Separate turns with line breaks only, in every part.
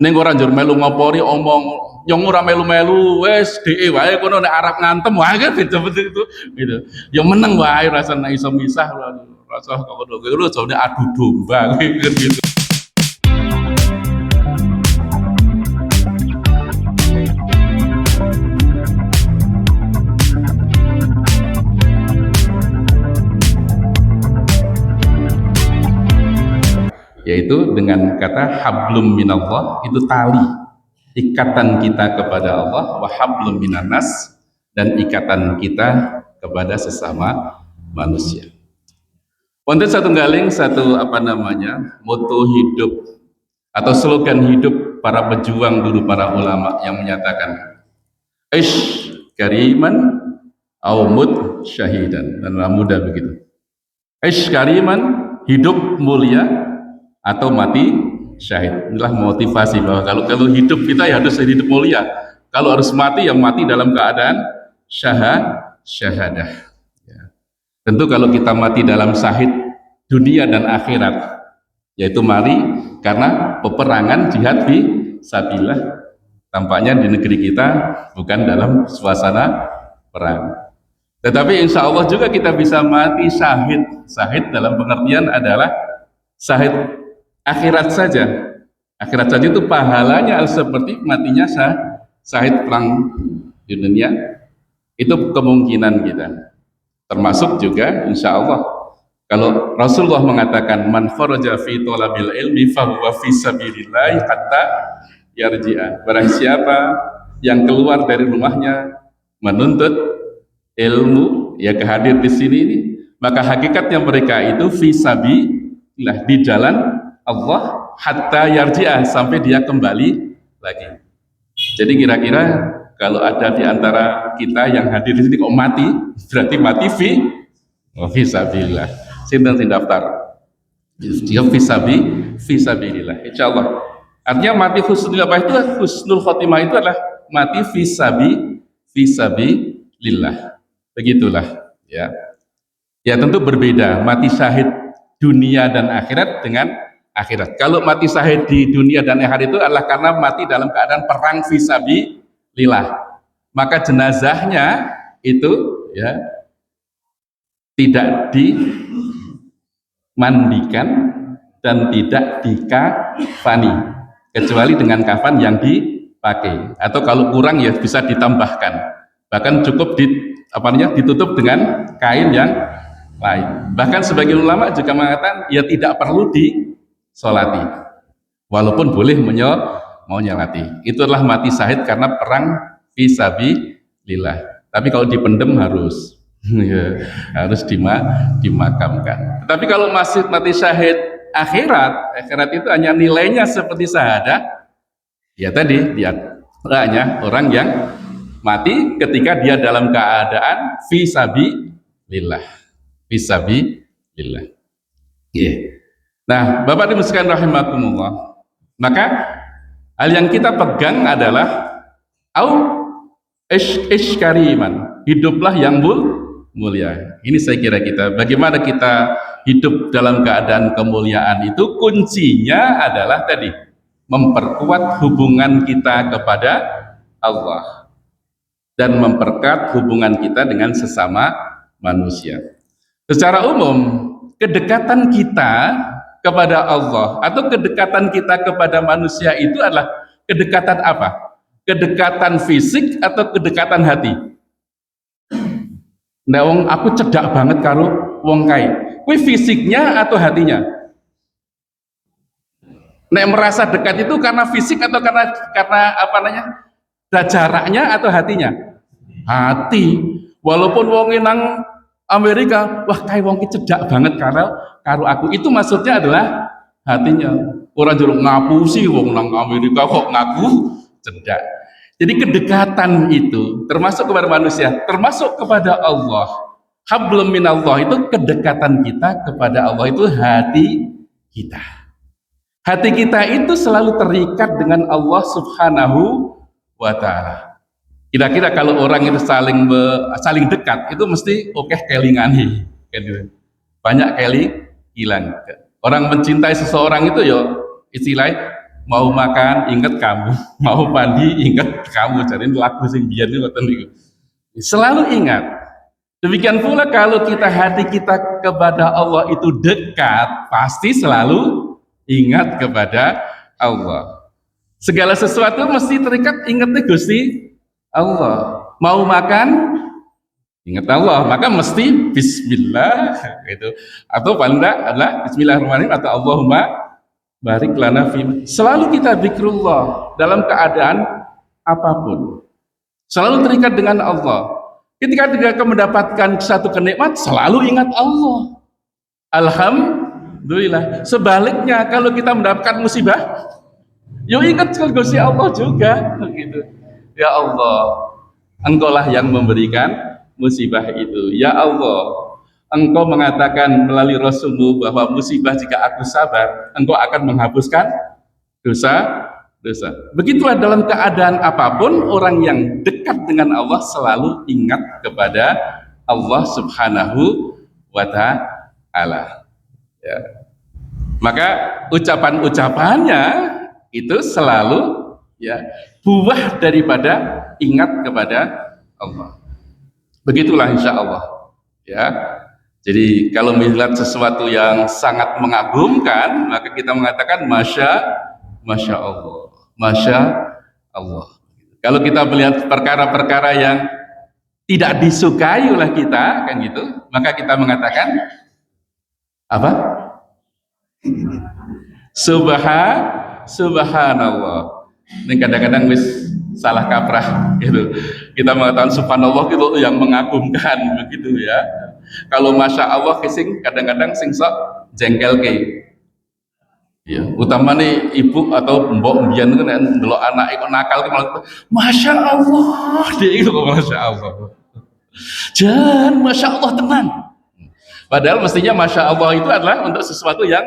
Ning ora njur melu ngopori omong nyong ora melu-melu wis dhek wae kono nek arep ngantem wae kan beda itu gitu. Ya meneng wae rasane iso misah rasa kok ngono kuwi lho jane adu domba kan gitu. Yaitu dengan kata hablum minallah, itu tali ikatan kita kepada Allah, wa hablum minannas, dan ikatan kita kepada sesama manusia. Wonten satunggaling satu moto hidup atau slogan hidup para pejuang dulu, para ulama yang menyatakan ish kariman au mut syahidan, dan mudah begitu. Ish kariman, hidup mulia, atau mati syahid. Inilah motivasi bahwa kalau hidup kita ya harus hidup mulia, kalau harus mati ya mati dalam keadaan syahadah ya. Tentu kalau kita mati dalam syahid dunia dan akhirat, yaitu mari karena peperangan jihad fi sabilillah, tampaknya di negeri kita bukan dalam suasana perang, tetapi insya Allah juga kita bisa mati syahid. Syahid dalam pengertian adalah syahid akhirat saja. Akhirat saja itu pahalanya seperti matinya syahid perang di dunia. Itu kemungkinan kita. Termasuk juga insya Allah kalau Rasulullah mengatakan man kharaja fi thalabil ilmi fahuwa fi sabilillah hatta yarji'a. Barang siapa yang keluar dari rumahnya menuntut ilmu, ya kehadir di sini ini, maka hakikatnya mereka itu fi sabilillah, di jalan Allah, hatta yarji'ah, sampai dia kembali lagi. Jadi kira-kira kalau ada di antara kita yang hadir di sini kok mati, berarti mati fi sabilillah. Sinten sing daftar? Dia fi sabilillah. Insyaallah. Artinya mati husnul apa itu? Husnul khotimah itu adalah mati fi sabilillah. Begitulah ya. Ya tentu berbeda mati syahid dunia dan akhirat dengan akhirat. Kalau mati syahid di dunia dan akhirat itu adalah karena mati dalam keadaan perang fisabilillah, maka jenazahnya itu ya tidak dimandikan dan tidak dikafani kecuali dengan kafan yang dipakai, atau kalau kurang ya bisa ditambahkan, bahkan cukup ditutup dengan kain yang lain. Bahkan sebagian ulama juga mengatakan ya tidak perlu disolati, walaupun boleh mau nyolati. Itu adalah mati syahid karena perang fisabilillah. Tapi kalau dipendem harus harus dimakamkan. Tetapi kalau masih mati syahid akhirat itu hanya nilainya seperti syahadah. Ya tadi dia hanya orang yang mati ketika dia dalam keadaan fisabilillah. Fisabilillah. Yeah. Nah, Bapak Ibu sekalian rahimakumullah, maka hal yang kita pegang adalah ish kariman, hiduplah yang mulia. Ini saya kira kita, bagaimana kita hidup dalam keadaan kemuliaan itu kuncinya adalah tadi memperkuat hubungan kita kepada Allah dan memperkuat hubungan kita dengan sesama manusia. Secara umum, kedekatan kita kepada Allah atau kedekatan kita kepada manusia itu adalah kedekatan apa? Kedekatan fisik atau kedekatan hati? Nah, aku cedak banget karo wong kae. Kuwi fisiknya atau hatinya? Nek merasa dekat itu karena fisik atau karena jaraknya atau hatinya? Hati. Walaupun wong nang Amerika, wah kayak wong ki cedak banget karo aku. Itu maksudnya adalah hatinya. Orang jero ngapusi wong nang Amerika kok ngaku cedak. Jadi kedekatan itu termasuk kepada manusia, termasuk kepada Allah. Hablum minallah itu kedekatan kita kepada Allah, itu hati kita. Hati kita itu selalu terikat dengan Allah Subhanahu wa ta'ala. Kira-kira kalau orang itu saling dekat itu mesti kelingani, banyak hilang. Orang mencintai seseorang itu ya istilahnya mau makan ingat kamu, mau mandi ingat kamu. Jadi lagu sing biyen niku. Selalu ingat. Demikian pula kalau hati kita kepada Allah itu dekat, pasti selalu ingat kepada Allah. Segala sesuatu mesti terikat ingatnya Gusti Allah. Mau makan ingat Allah, maka mesti bismillah gitu. Atau paling enggak adalah bismillahirrahmanirrahim atau Allahumma barik lana fi. Selalu kita zikrullah dalam keadaan apapun. Selalu terikat dengan Allah. Ketika kita mendapatkan satu kenikmat, selalu ingat Allah. Alhamdulillah. Sebaliknya, kalau kita mendapatkan musibah, yuk ingat Gusti Allah juga. Gitu. Ya Allah, Engkaulah yang memberikan musibah itu. Ya Allah, Engkau mengatakan melalui Rasulmu bahwa musibah jika aku sabar, Engkau akan menghapuskan dosa. Begitulah dalam keadaan apapun, orang yang dekat dengan Allah selalu ingat kepada Allah Subhanahu wa Ta'ala. Ya. Maka ucapan-ucapannya itu selalu ya buah daripada ingat kepada Allah. Begitulah insya Allah. Ya. Jadi kalau melihat sesuatu yang sangat mengagumkan, maka kita mengatakan Masya Allah. Masya Allah. Kalau kita melihat perkara-perkara yang tidak disukai oleh kita, kan gitu, maka kita mengatakan apa? Subhanallah. Ini kadang-kadang wis salah kaprah gitu. Kita mengatakan subhanallah itu yang mengagumkan begitu ya. Kalau masya Allah kising kadang-kadang sing sok jengkel ke. Ya, utama nih ibu atau mbok mbiyen itu nek ndelok anak kok nakal malah masya Allah dia itu masya Allah. Jangan masya Allah tenang. Padahal mestinya masya Allah itu adalah untuk sesuatu yang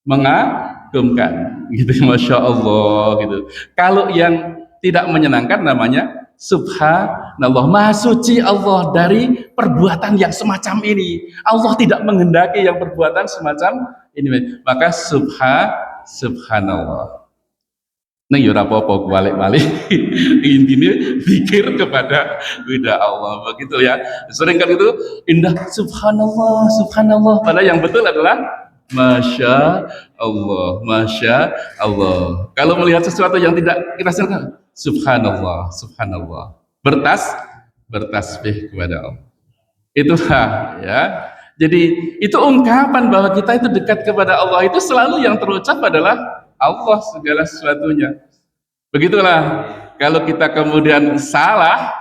mengagumkan, gitu masya Allah gitu. Kalau yang tidak menyenangkan namanya subhanallah, maha suci Allah dari perbuatan yang semacam ini. Allah tidak menghendaki yang perbuatan semacam ini, maka subhanallah. Neng yo ora apa-apa balik-balik. Intinya zikir kepada Allah, begitu ya. Sering kan itu indah subhanallah. Padahal yang betul adalah masya Allah. Kalau melihat sesuatu yang tidak kita senang, subhanallah. Bertasbih kepada Allah. Itulah ya. Jadi itu ungkapan bahwa kita itu dekat kepada Allah itu selalu yang terucap adalah Allah segala sesuatunya. Begitulah kalau kita kemudian salah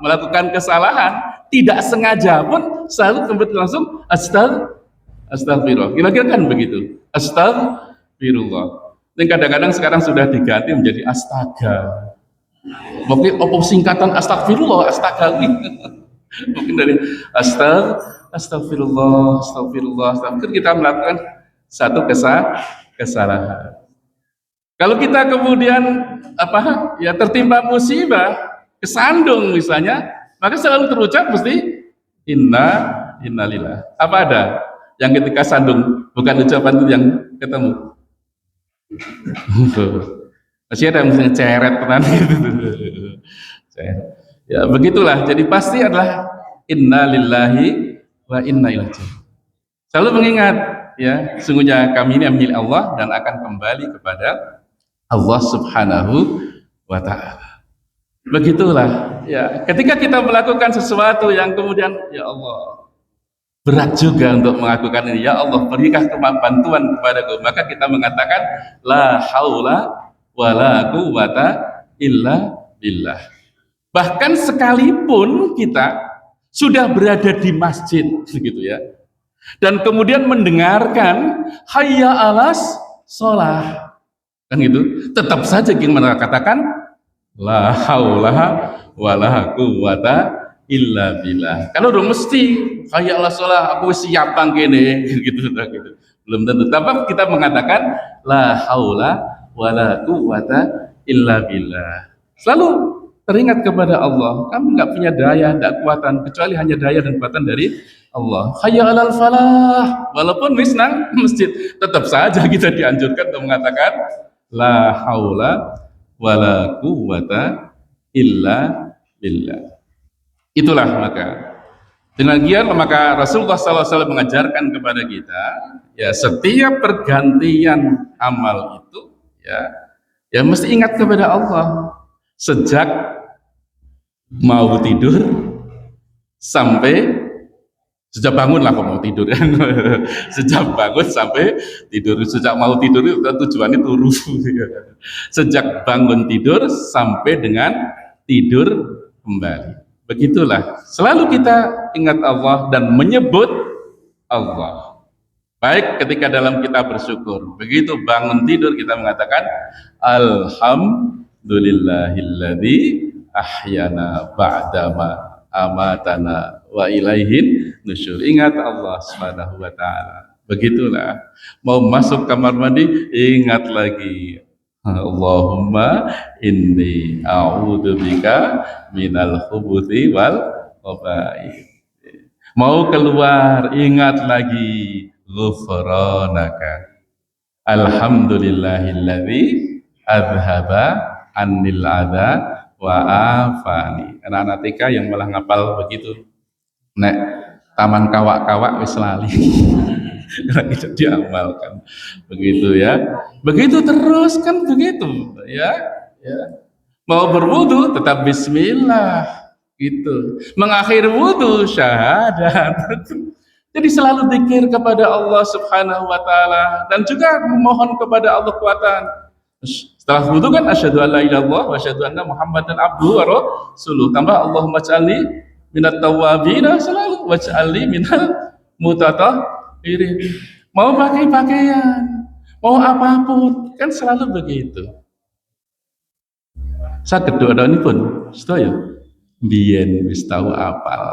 melakukan kesalahan, tidak sengaja pun selalu kembali langsung astagfirullah. Kira-kira kan begitu. Astagfirullah. Dan kadang-kadang sekarang sudah diganti menjadi astaga. Mungkin singkatan astagfirullah, astaga. Mungkin dari astagfirullah. Kita melakukan satu kesalahan. Kalau kita kemudian tertimpa musibah, kesandung misalnya, maka selalu terucap mesti innalillah. Apa ada yang ketika sandung bukan ucapan itu yang ketemu? Masih ada yang ceret tenan gitu. Ya begitulah. Jadi pasti adalah innalillahi wa inna ilaihi raji'un. Selalu mengingat ya, sungguhnya kami ini milik Allah dan akan kembali kepada Allah Subhanahu wa Ta'ala. Begitulah ya, ketika kita melakukan sesuatu yang kemudian ya Allah berat juga untuk melakukan ini, ya Allah berikan bantuan kepadaku, maka kita mengatakan la haula wala quwata illa billah. Bahkan sekalipun kita sudah berada di masjid begitu ya, dan kemudian mendengarkan hayya alas sholah kan gitu, tetap saja kita katakan la haula wala quwata illa billah. Kalau udah mesti hayya alas sholah aku siap bang kene gitu. Belum tentu. Tapi kita mengatakan la haula wala quwata illa billah. Selalu teringat kepada Allah. Kamu nggak punya daya, nggak kekuatan kecuali hanya daya dan kekuatan dari Allah. Hayya alal falah. Walaupun wis nang masjid, tetap saja kita dianjurkan untuk mengatakan La haula wala quwwata illa billah. Itulah maka demikian maka Rasulullah SAW mengajarkan kepada kita ya setiap pergantian amal itu ya ya mesti ingat kepada Allah sejak mau tidur sampai sejak bangun lah kalau mau tidur kan sejak bangun sampai tidur sejak mau tidur itu tujuannya turu sejak bangun tidur sampai dengan tidur kembali begitulah selalu kita ingat Allah dan menyebut Allah baik ketika dalam kita bersyukur begitu bangun tidur kita mengatakan alhamdulillahilladzi ahyana ba'dama amatana wa ilaihin nusyur. Ingat Allah Subhanahu wa taala. Begitulah. Mau masuk kamar mandi, ingat lagi. Allahumma inni a'udzubika minal khubuthi wal khaba'ith. Mau keluar, ingat lagi ghufranaka. Alhamdulillahilladzi adhaba annil adha wa afani. Anak-anak TK yang malah ngapal begitu. Nek taman kawak-kawak wis lali. Itu diamalkan. Begitu ya. Begitu terus kan begitu ya. Ya. Mau berwudu tetap bismillah gitu. Mengakhiri wudu syahadat. Jadi selalu zikir kepada Allah Subhanahu wa taala dan juga memohon kepada Allah kekuatan. Setelah wudu kan asyhadu alla ilaha illallah wa asyhadu anna muhammadan abduhu wa rasuluh. Tambah Allahumma ij'alni minat tawwabin selalu waj'alni minal mutatahhirin. Mau pakai pakaian, mau apapun kan selalu begitu. Saged doa ini pun sedaya biyen wis tau apal.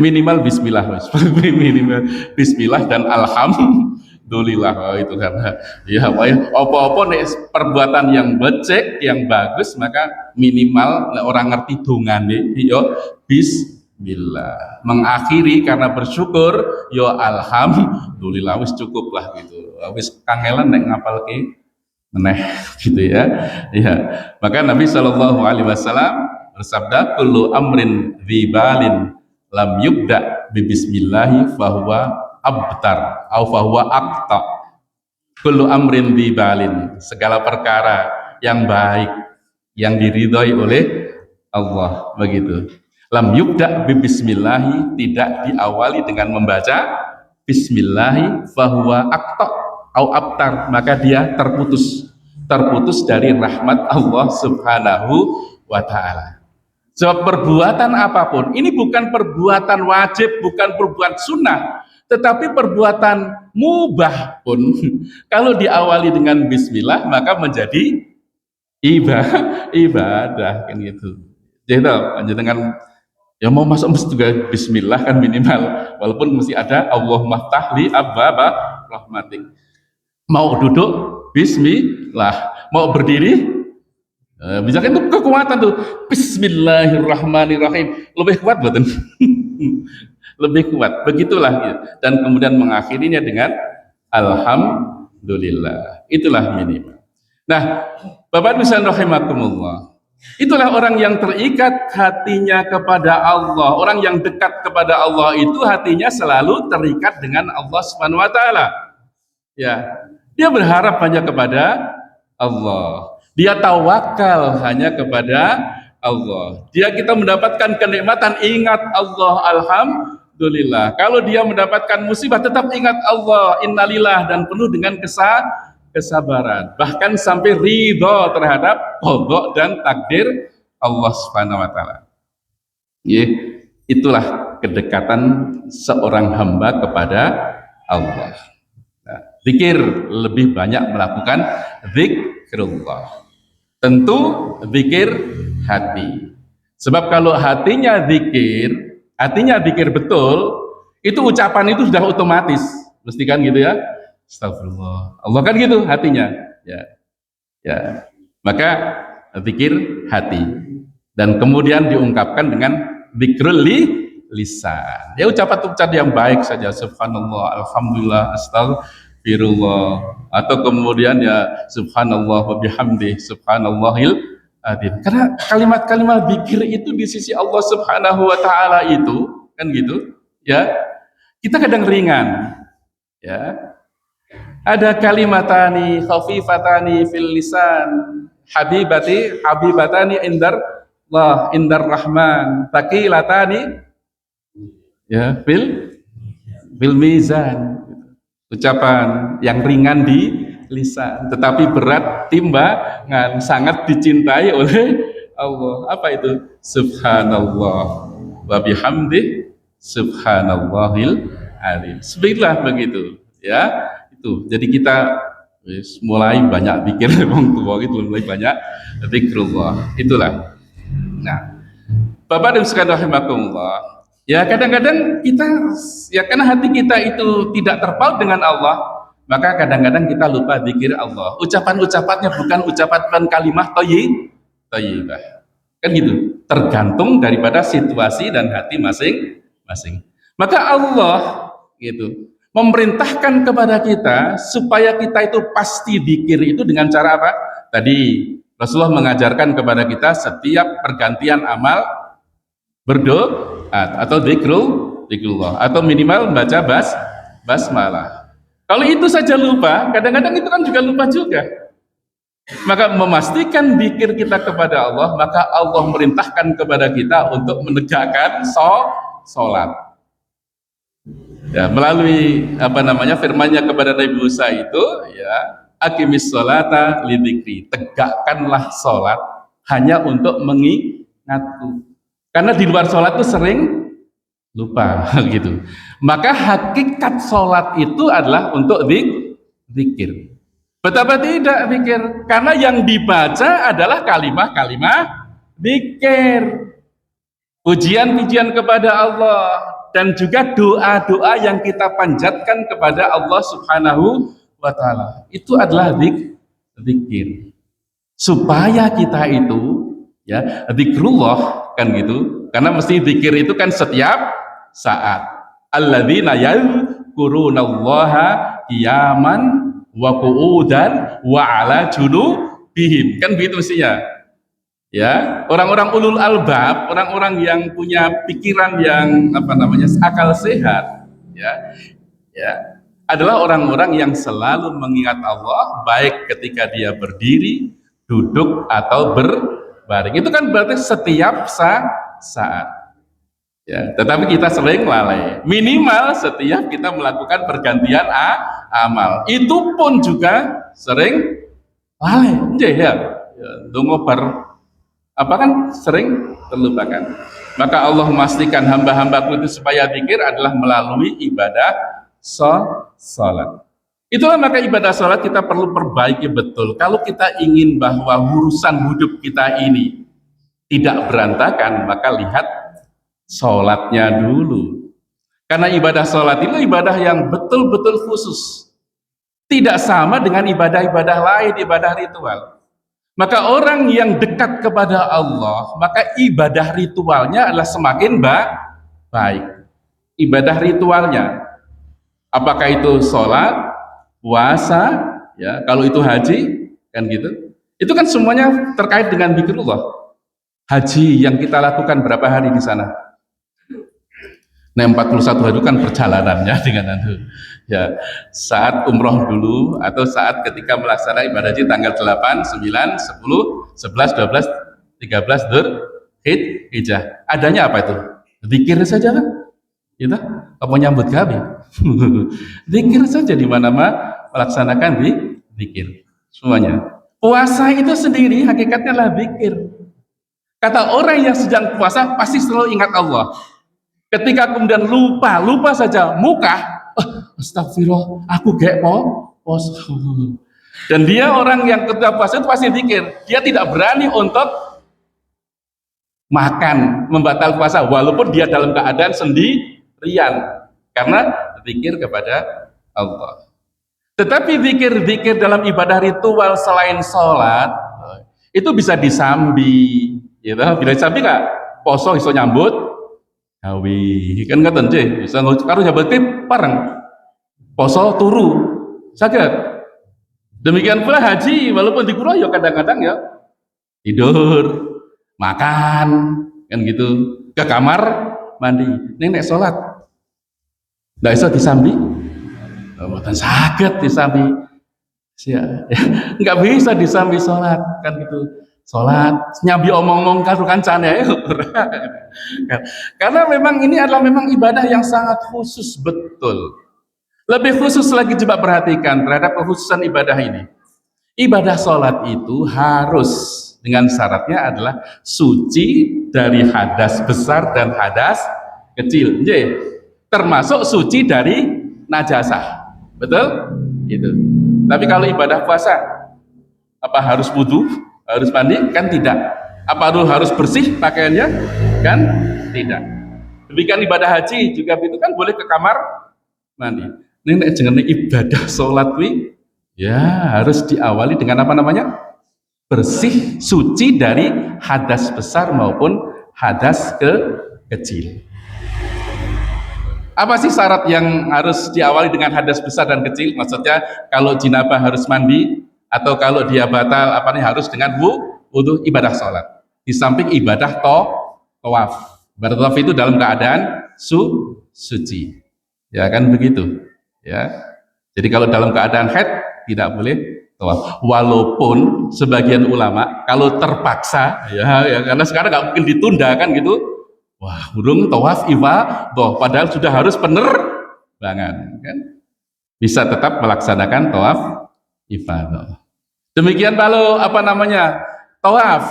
Minimal bismillah minimal bismillah dan alhamdulillah itu karena ya apa-apa nek perbuatan yang becek yang bagus maka minimal orang ngerti dongane yo bismillah mengakhiri karena bersyukur yo alhamdulillah wis cukup lah gitu wis kangelan nek ngapalke meneh gitu ya ya maka Nabi Shallallahu Alaihi Wasallam bersabda kullu amrin dzibalin lam yubda bi bismillahi fahuwa abtar au fahuwa aqta kullu amrin bibalin segala perkara yang baik yang diridhoi oleh Allah begitu lam yubda bi bismillahi tidak diawali dengan membaca bismillahi fahuwa aqta au abtar maka dia terputus dari rahmat Allah Subhanahu wa taala. Sebab perbuatan apapun, ini bukan perbuatan wajib, bukan perbuatan sunnah, tetapi perbuatan mubah pun, kalau diawali dengan bismillah, maka menjadi ibadah, kan gitu. Jadi lanjut dengan, ya mau masuk mesti juga bismillah kan minimal, walaupun mesti ada Allahumma ftahli abbaba rahmatik. Mau duduk, bismillah. Mau berdiri, bisa kan itu kekuatan tuh bismillahirrahmanirrahim lebih kuat betul lebih kuat begitulah ya. Dan kemudian mengakhirinya dengan alhamdulillah itulah minimal. Nah Bapak Nusan rahimakumullah itulah orang yang terikat hatinya kepada Allah orang yang dekat kepada Allah itu hatinya selalu terikat dengan Allah Subhanahu wa taala ya dia berharap hanya kepada Allah dia tawakal hanya kepada Allah. Kita mendapatkan kenikmatan ingat Allah alhamdulillah. Kalau dia mendapatkan musibah tetap ingat Allah innalillah dan penuh dengan kesabaran. Bahkan sampai ridho terhadap qada dan takdir Allah Subhanahu wa taala. Itulah kedekatan seorang hamba kepada Allah. Nah, zikir lebih banyak melakukan zikrullah. Tentu zikir hati. Sebab kalau hatinya zikir betul, itu ucapan itu sudah otomatis. Mesti kan gitu ya. Astagfirullah. Allah kan gitu hatinya. Ya. Ya. Maka zikir hati. Dan kemudian diungkapkan dengan zikrul lisan. Ya ucapan yang baik saja. Subhanallah, alhamdulillah, astagfirullah. astaghfirullah, atau kemudian ya subhanallah wa bihamdi subhanallahil adzim. Karena kalimat-kalimat zikir itu di sisi Allah Subhanahu wa taala itu kan gitu ya. Kita kadang ringan ya. Ada kalimatani khafifatani fil lisan habibatani indar rahman taqilatani ya fil mizan. Ucapan yang ringan di lisan tetapi berat timbangan, sangat dicintai oleh Allah. Apa itu? Subhanallah wa bihamdi subhanallahil alim. Sebaiklah begitu ya. Itu jadi kita mulai banyak pikir wong tua itu, mulai banyak zikrullah. Itulah. Nah, Bapak dan sekalian rahimakumullah, ya kadang-kadang kita ya karena hati kita itu tidak terpaut dengan Allah, maka kadang-kadang kita lupa zikir Allah. Ucapan-ucapannya bukan ucapan kalimah thayyibah. Kan gitu. Tergantung daripada situasi dan hati masing-masing. Maka Allah gitu memerintahkan kepada kita supaya kita itu pasti zikir itu dengan cara apa? Tadi Rasulullah mengajarkan kepada kita setiap pergantian amal berdoa atau zikrullah atau minimal baca basmalah. Kalau itu saja lupa, kadang-kadang itu kan juga lupa juga. Maka memastikan zikir kita kepada Allah, maka Allah merintahkan kepada kita untuk menegakkan sholat. Ya, melalui firman-Nya kepada Nabi Musa itu ya, aqimis sholata lidzikri, tegakkanlah sholat hanya untuk mengingatku. Karena di luar sholat itu sering lupa gitu. Maka hakikat sholat itu adalah untuk zikir. Betapa tidak zikir? Karena yang dibaca adalah kalimah-kalimah zikir, pujian-pujian kepada Allah, dan juga doa-doa yang kita panjatkan kepada Allah Subhanahu wa taala. Itu adalah zikir. Supaya kita itu ya zikrullah kan gitu. Karena mesti zikir itu kan setiap saat. Alladzina yadhkurunallaha qiyaman wa qu'udan wa 'ala junubihim. Kan begitu mestinya. Ya, orang-orang ulul albab, orang-orang yang punya pikiran yang akal sehat, ya, adalah orang-orang yang selalu mengingat Allah, baik ketika dia berdiri, duduk atau berbaring. Itu kan berarti setiap saat. Ya, tetapi kita sering lalai. Minimal setiap kita melakukan pergantian amal, itu pun juga sering lalai. Ya, dongo kan sering terlupakan. Maka Allah memastikan hamba-hambaku itu supaya zikir adalah melalui ibadah salat. Itulah maka ibadah salat kita perlu perbaiki betul. Kalau kita ingin bahwa urusan hidup kita ini tidak berantakan, maka lihat salatnya dulu. Karena ibadah salat itu ibadah yang betul-betul khusus. Tidak sama dengan ibadah-ibadah lain, ibadah ritual. Maka orang yang dekat kepada Allah, maka ibadah ritualnya adalah semakin baik. Ibadah ritualnya, apakah itu sholat, puasa, ya, kalau itu haji, kan gitu. Itu kan semuanya terkait dengan zikrullah. Haji yang kita lakukan berapa hari di sana? Nah, 41 hari itu kan perjalanannya dengan itu. Ya, saat umroh dulu atau saat ketika melaksanakan ibadah haji tanggal 8, 9, 10, 11, 12, 13 Dzulhijjah. Adanya apa itu? Zikir saja kan? Gitu. Kamu nyambut kami. Zikir saja di mana-mana melaksanakan zikir. Semuanya. Puasa itu sendiri hakikatnya adalah zikir. Kata orang yang sedang puasa pasti selalu ingat Allah. Ketika kemudian lupa saja muka, astagfirullah, aku gak puasa. Dan dia orang yang ketika puasa itu pasti zikir. Dia tidak berani untuk makan, membatal puasa, walaupun dia dalam keadaan sendirian, karena zikir kepada Allah. Tetapi zikir-zikir dalam ibadah ritual selain sholat, itu bisa disambi. Gitu. Bila disambi nggak? Poso iso nyambut gawe kan ngoten nggih, bisa karo jabat pareng poso turu Saged. Demikian pula haji, walaupun di kulo ya kadang-kadang ya tidur, makan, kan gitu, ke kamar mandi. Nek sholat, nggak bisa disambi, mboten saged disambi, ya, nggak bisa disambi sholat, kan gitu. Sholat, nyambi omong-omong karo kancane, karena memang ini adalah memang ibadah yang sangat khusus betul. Lebih khusus lagi coba perhatikan terhadap kekhususan ibadah ini. Ibadah sholat itu harus dengan syaratnya adalah suci dari hadas besar dan hadas kecil. Jadi, termasuk suci dari najasah. Betul? Itu. Tapi kalau ibadah puasa, apa harus wudu? Harus mandi? Kan tidak. Apa harus bersih pakaiannya? Kan tidak. Demikian ibadah haji juga itu kan boleh ke kamar mandi. Ini jangan ibadah sholat ya harus diawali dengan apa namanya? Bersih, suci dari hadas besar maupun hadas kecil. Apa sih syarat yang harus diawali dengan hadas besar dan kecil? Maksudnya kalau jinabah harus mandi atau kalau dia batal apa nih harus dengan wudu ibadah sholat. Di samping ibadah tawaf. Ibadah tawaf itu dalam keadaan suci. Ya kan begitu. Ya. Jadi kalau dalam keadaan haid tidak boleh tawaf. Walaupun sebagian ulama kalau terpaksa ya karena sekarang nggak mungkin ditunda kan gitu. Wah, burung tawaf ifadah padahal sudah harus penerbangan kan. Bisa tetap melaksanakan tawaf ifadah. Demikian kalau apa namanya? Tawaf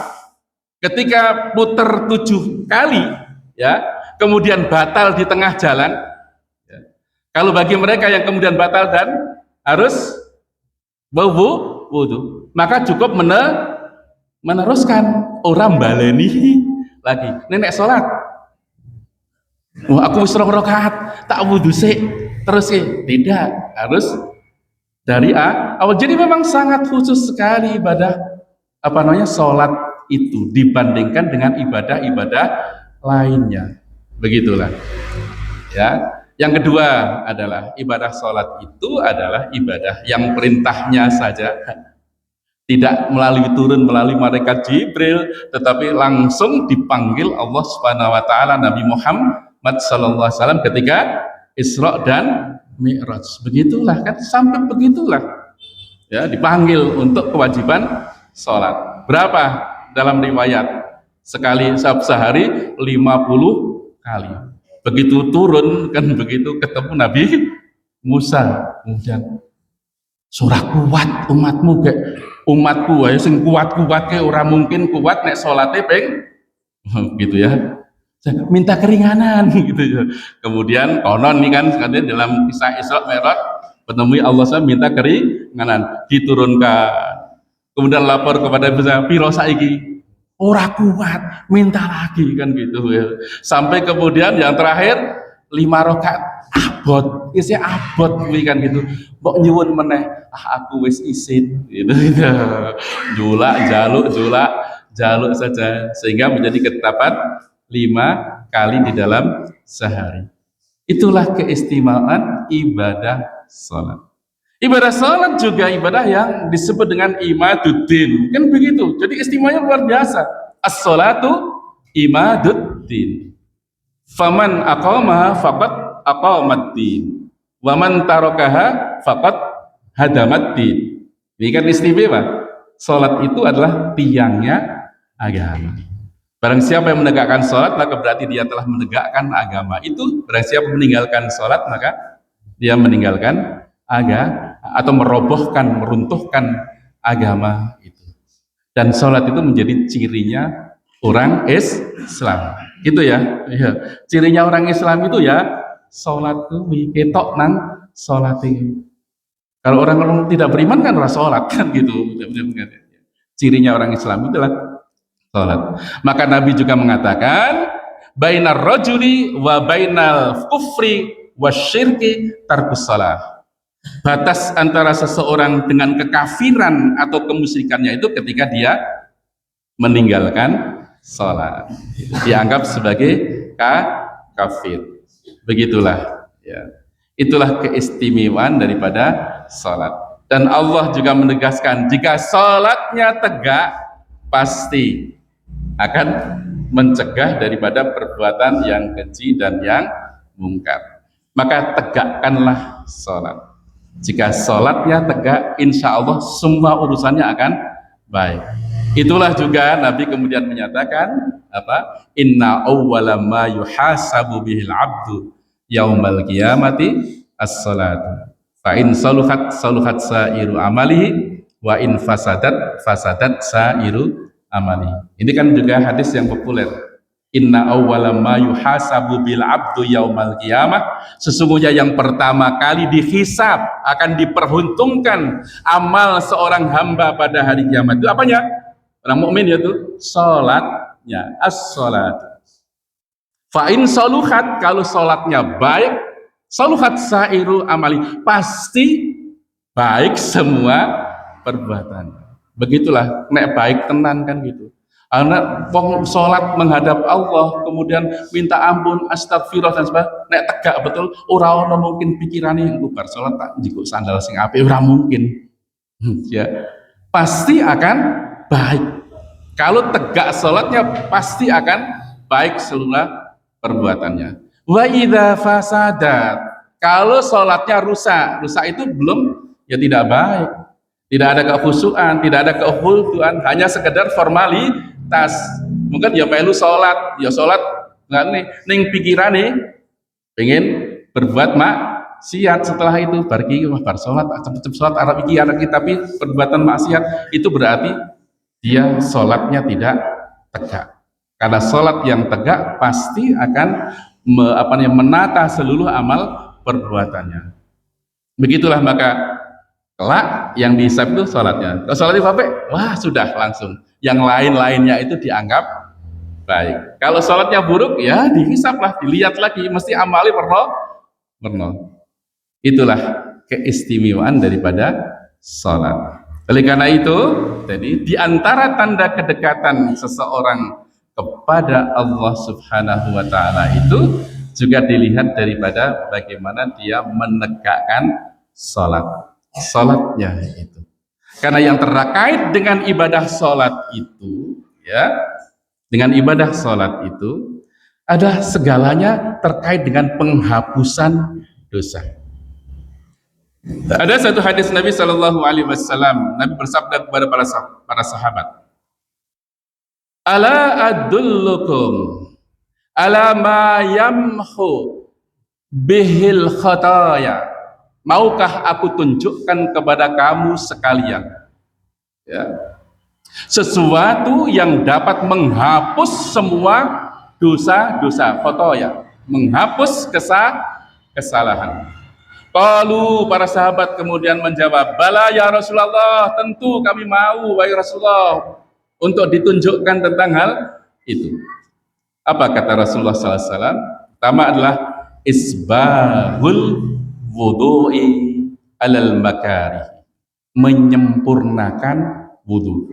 ketika puter 7 kali ya, kemudian batal di tengah jalan. Ya. Kalau bagi mereka yang kemudian batal dan harus wudu, maka cukup meneruskan orang baleni lagi. Nenek sholat, wah aku wis 2 rakaat, tak wudu sih, terus tidak harus dari awal. Jadi memang sangat khusus sekali ibadah apa namanya sholat itu dibandingkan dengan ibadah-ibadah lainnya. Begitulah. Ya. Yang kedua adalah ibadah sholat itu adalah ibadah yang perintahnya saja tidak turun melalui malaikat Jibril, tetapi langsung dipanggil Allah Subhanahu wa taala Nabi Muhammad sallallahu alaihi wasallam ketika Isra dan Mi'raj. Begitulah kan, sampai begitulah. Ya, dipanggil untuk kewajiban sholat. Berapa dalam riwayat? Sekali sehari 50 kali. Begitu turun kan begitu ketemu Nabi Musa, kemudian surah kuat umatmu kayak umatku ayo sing kuat-kuat ke ora mungkin kuat nek salate ping gitu ya. Minta keringanan gitu ya. Kemudian konon nih kan katanya dalam kisah Isra Mi'raj menemui Allah SWT minta keringanan, diturunkan. Kemudian lapor kepada Musa, piro saiki? Ora kuat, minta lagi kan gitu ya. Sampai kemudian yang terakhir 5 rakaat abot, isi abot kan gitu. Mbok nyuwun meneh, aku wis isin gitu. Julak jaluk saja sehingga menjadi ketetapan 5 kali di dalam sehari. Itulah keistimewaan ibadah sholat. Ibadah sholat juga ibadah yang disebut dengan imaduddin, kan begitu. Jadi istimewanya luar biasa. As-sholatu imaduddin. Faman aqamaha faqad aqamaddin. Waman tarakaha faqad hadamaddin. Ini kan istimewa. Sholat itu adalah tiangnya agama. Barang siapa yang menegakkan sholat, maka berarti dia telah menegakkan agama. Itu barang siapa meninggalkan sholat, maka dia meninggalkan agama atau merobohkan, meruntuhkan agama itu. Dan sholat itu menjadi cirinya orang Islam. Gitu ya. Cirinya orang Islam itu ya sholat itu ketok nang sholat itu. Kalau orang tidak beriman kan ora sholat kan gitu. Cirinya orang Islam itulah sholat. Maka Nabi juga mengatakan bainar rajuli wa bainal kufri wasyirki tarkus shalah. Batas antara seseorang dengan kekafiran atau kemusyrikannya itu ketika dia meninggalkan sholat, dianggap sebagai kafir. Begitulah ya. Itulah keistimewaan daripada salat. Dan Allah juga menegaskan jika salatnya tegak pasti akan mencegah daripada perbuatan yang keji dan yang mungkar. Maka tegakkanlah salat. Jika salatnya tegak, insya Allah semua urusannya akan baik. Itulah juga Nabi kemudian menyatakan apa? Inna awwala ma yuhasabu bihil abdu yaumal qiyamati as-salatu. Fa in saluhat saluhat sairu amalihi wa in fasadat fasadat sairu amalihi. Ini kan juga hadis yang populer. Inna awwala ma yuhasabu bil abdu yaumal qiyamah, sesungguhnya yang pertama kali dihisab akan diperhitungkan amal seorang hamba pada hari kiamat itu apanya? Orang mukmin yaitu salatnya, as-salat. Fa in saluhat, kalau salatnya baik, saluhat sairu amali, pasti baik semua perbuatan. Begitulah nek baik tenan kan gitu. Karena wong salat menghadap Allah kemudian minta ampun, astagfirullah dan sebagainya, nek tegak betul ora ono mungkin pikirane yang bar salat tak njikuk sandal sing apik, ora mungkin. Ya, pasti akan baik. Kalau tegak salatnya pasti akan baik seluruh perbuatannya. Wa idza fasadat, kalau salatnya rusak, rusak itu belum ya tidak baik. Tidak ada kekhusyuan, tidak ada kehuduan, hanya sekedar formalitas. Mungkin ya melu salat, ya salat nggak ning pikirane pengen berbuat maksiat, setelah itu barki wah bar salat cepet-cepet salat arep iki anak kita, tapi perbuatan maksiat itu berarti dia salatnya tidak tegak. Karena salat yang tegak pasti akan menata seluruh amal perbuatannya. Begitulah maka kelak yang dihisab itu salatnya. Kalau salatnya baik, wah sudah langsung. Yang lain-lainnya itu dianggap baik. Kalau salatnya buruk, ya dihisablah, dilihat lagi, mesti amali merno. Itulah keistimewaan daripada salat. Oleh karena itu, jadi di antara tanda kedekatan seseorang kepada Allah Subhanahu wa taala itu juga dilihat daripada bagaimana dia menegakkan salatnya itu. Karena yang terkait dengan ibadah salat itu, ya, dengan ibadah salat itu ada segalanya terkait dengan penghapusan dosa. Ada satu hadis Nabi Shallallahu Alaihi Wasallam, Nabi bersabda kepada para sahabat, ala adullukum ala ma yamhu bihil khataya. Maukah aku tunjukkan kepada kamu sekalian, ya, sesuatu yang dapat menghapus semua dosa-dosa, khotoya, menghapus kesalahan. Qalu, para sahabat kemudian menjawab, bala ya Rasulullah, tentu kami mau wahai Rasulullah untuk ditunjukkan tentang hal itu. Apa kata Rasulullah SAW? Pertama adalah isbahul wudu'i alal makari, menyempurnakan wudu.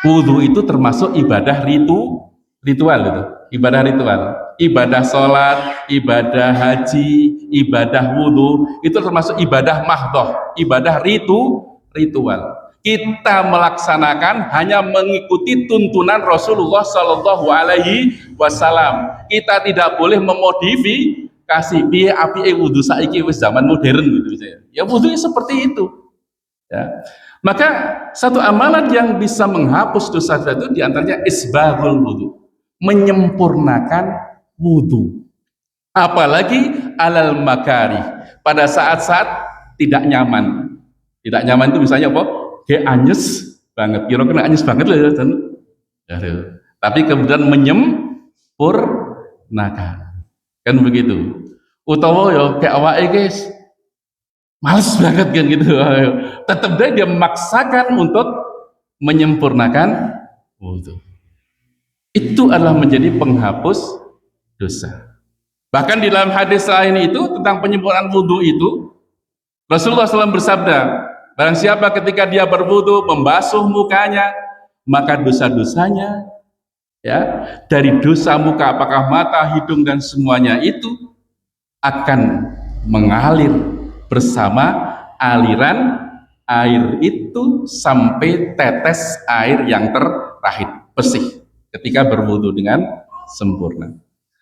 Wudu itu termasuk ibadah ritual itu, ibadah ritual. Ibadah sholat, ibadah haji, ibadah wudu itu termasuk ibadah mahdhah, ibadah ritual. Kita melaksanakan hanya mengikuti tuntunan Rasulullah Shallallahu Alaihi Wasallam. Kita tidak boleh memodifikasi piye apike wudu saiki wis zaman modern gitu ya. Wudu seperti itu. Ya. Maka satu amalan yang bisa menghapus dosa itu diantaranya isbaghul wudu, menyempurnakan wudu. Apalagi alal makari, pada saat-saat tidak nyaman. Tidak nyaman itu misalnya apa? Kayak anyes banget, kira-kira anyes banget lah ya, tapi kemudian menyempurnakan, kan begitu. Utawa ya kayak awake guys, males banget kan gitu, tetap dia memaksakan untuk menyempurnakan wudu. Itu adalah menjadi penghapus dosa. Bahkan di dalam hadis lain itu tentang penyempurnaan wudu itu, Rasulullah SAW bersabda, barang siapa ketika dia berwudu membasuh mukanya, maka dosa-dosanya, ya, dari dosa muka, apakah mata, hidung dan semuanya itu akan mengalir bersama aliran air itu sampai tetes air yang terakhir, bersih ketika berwudu dengan sempurna.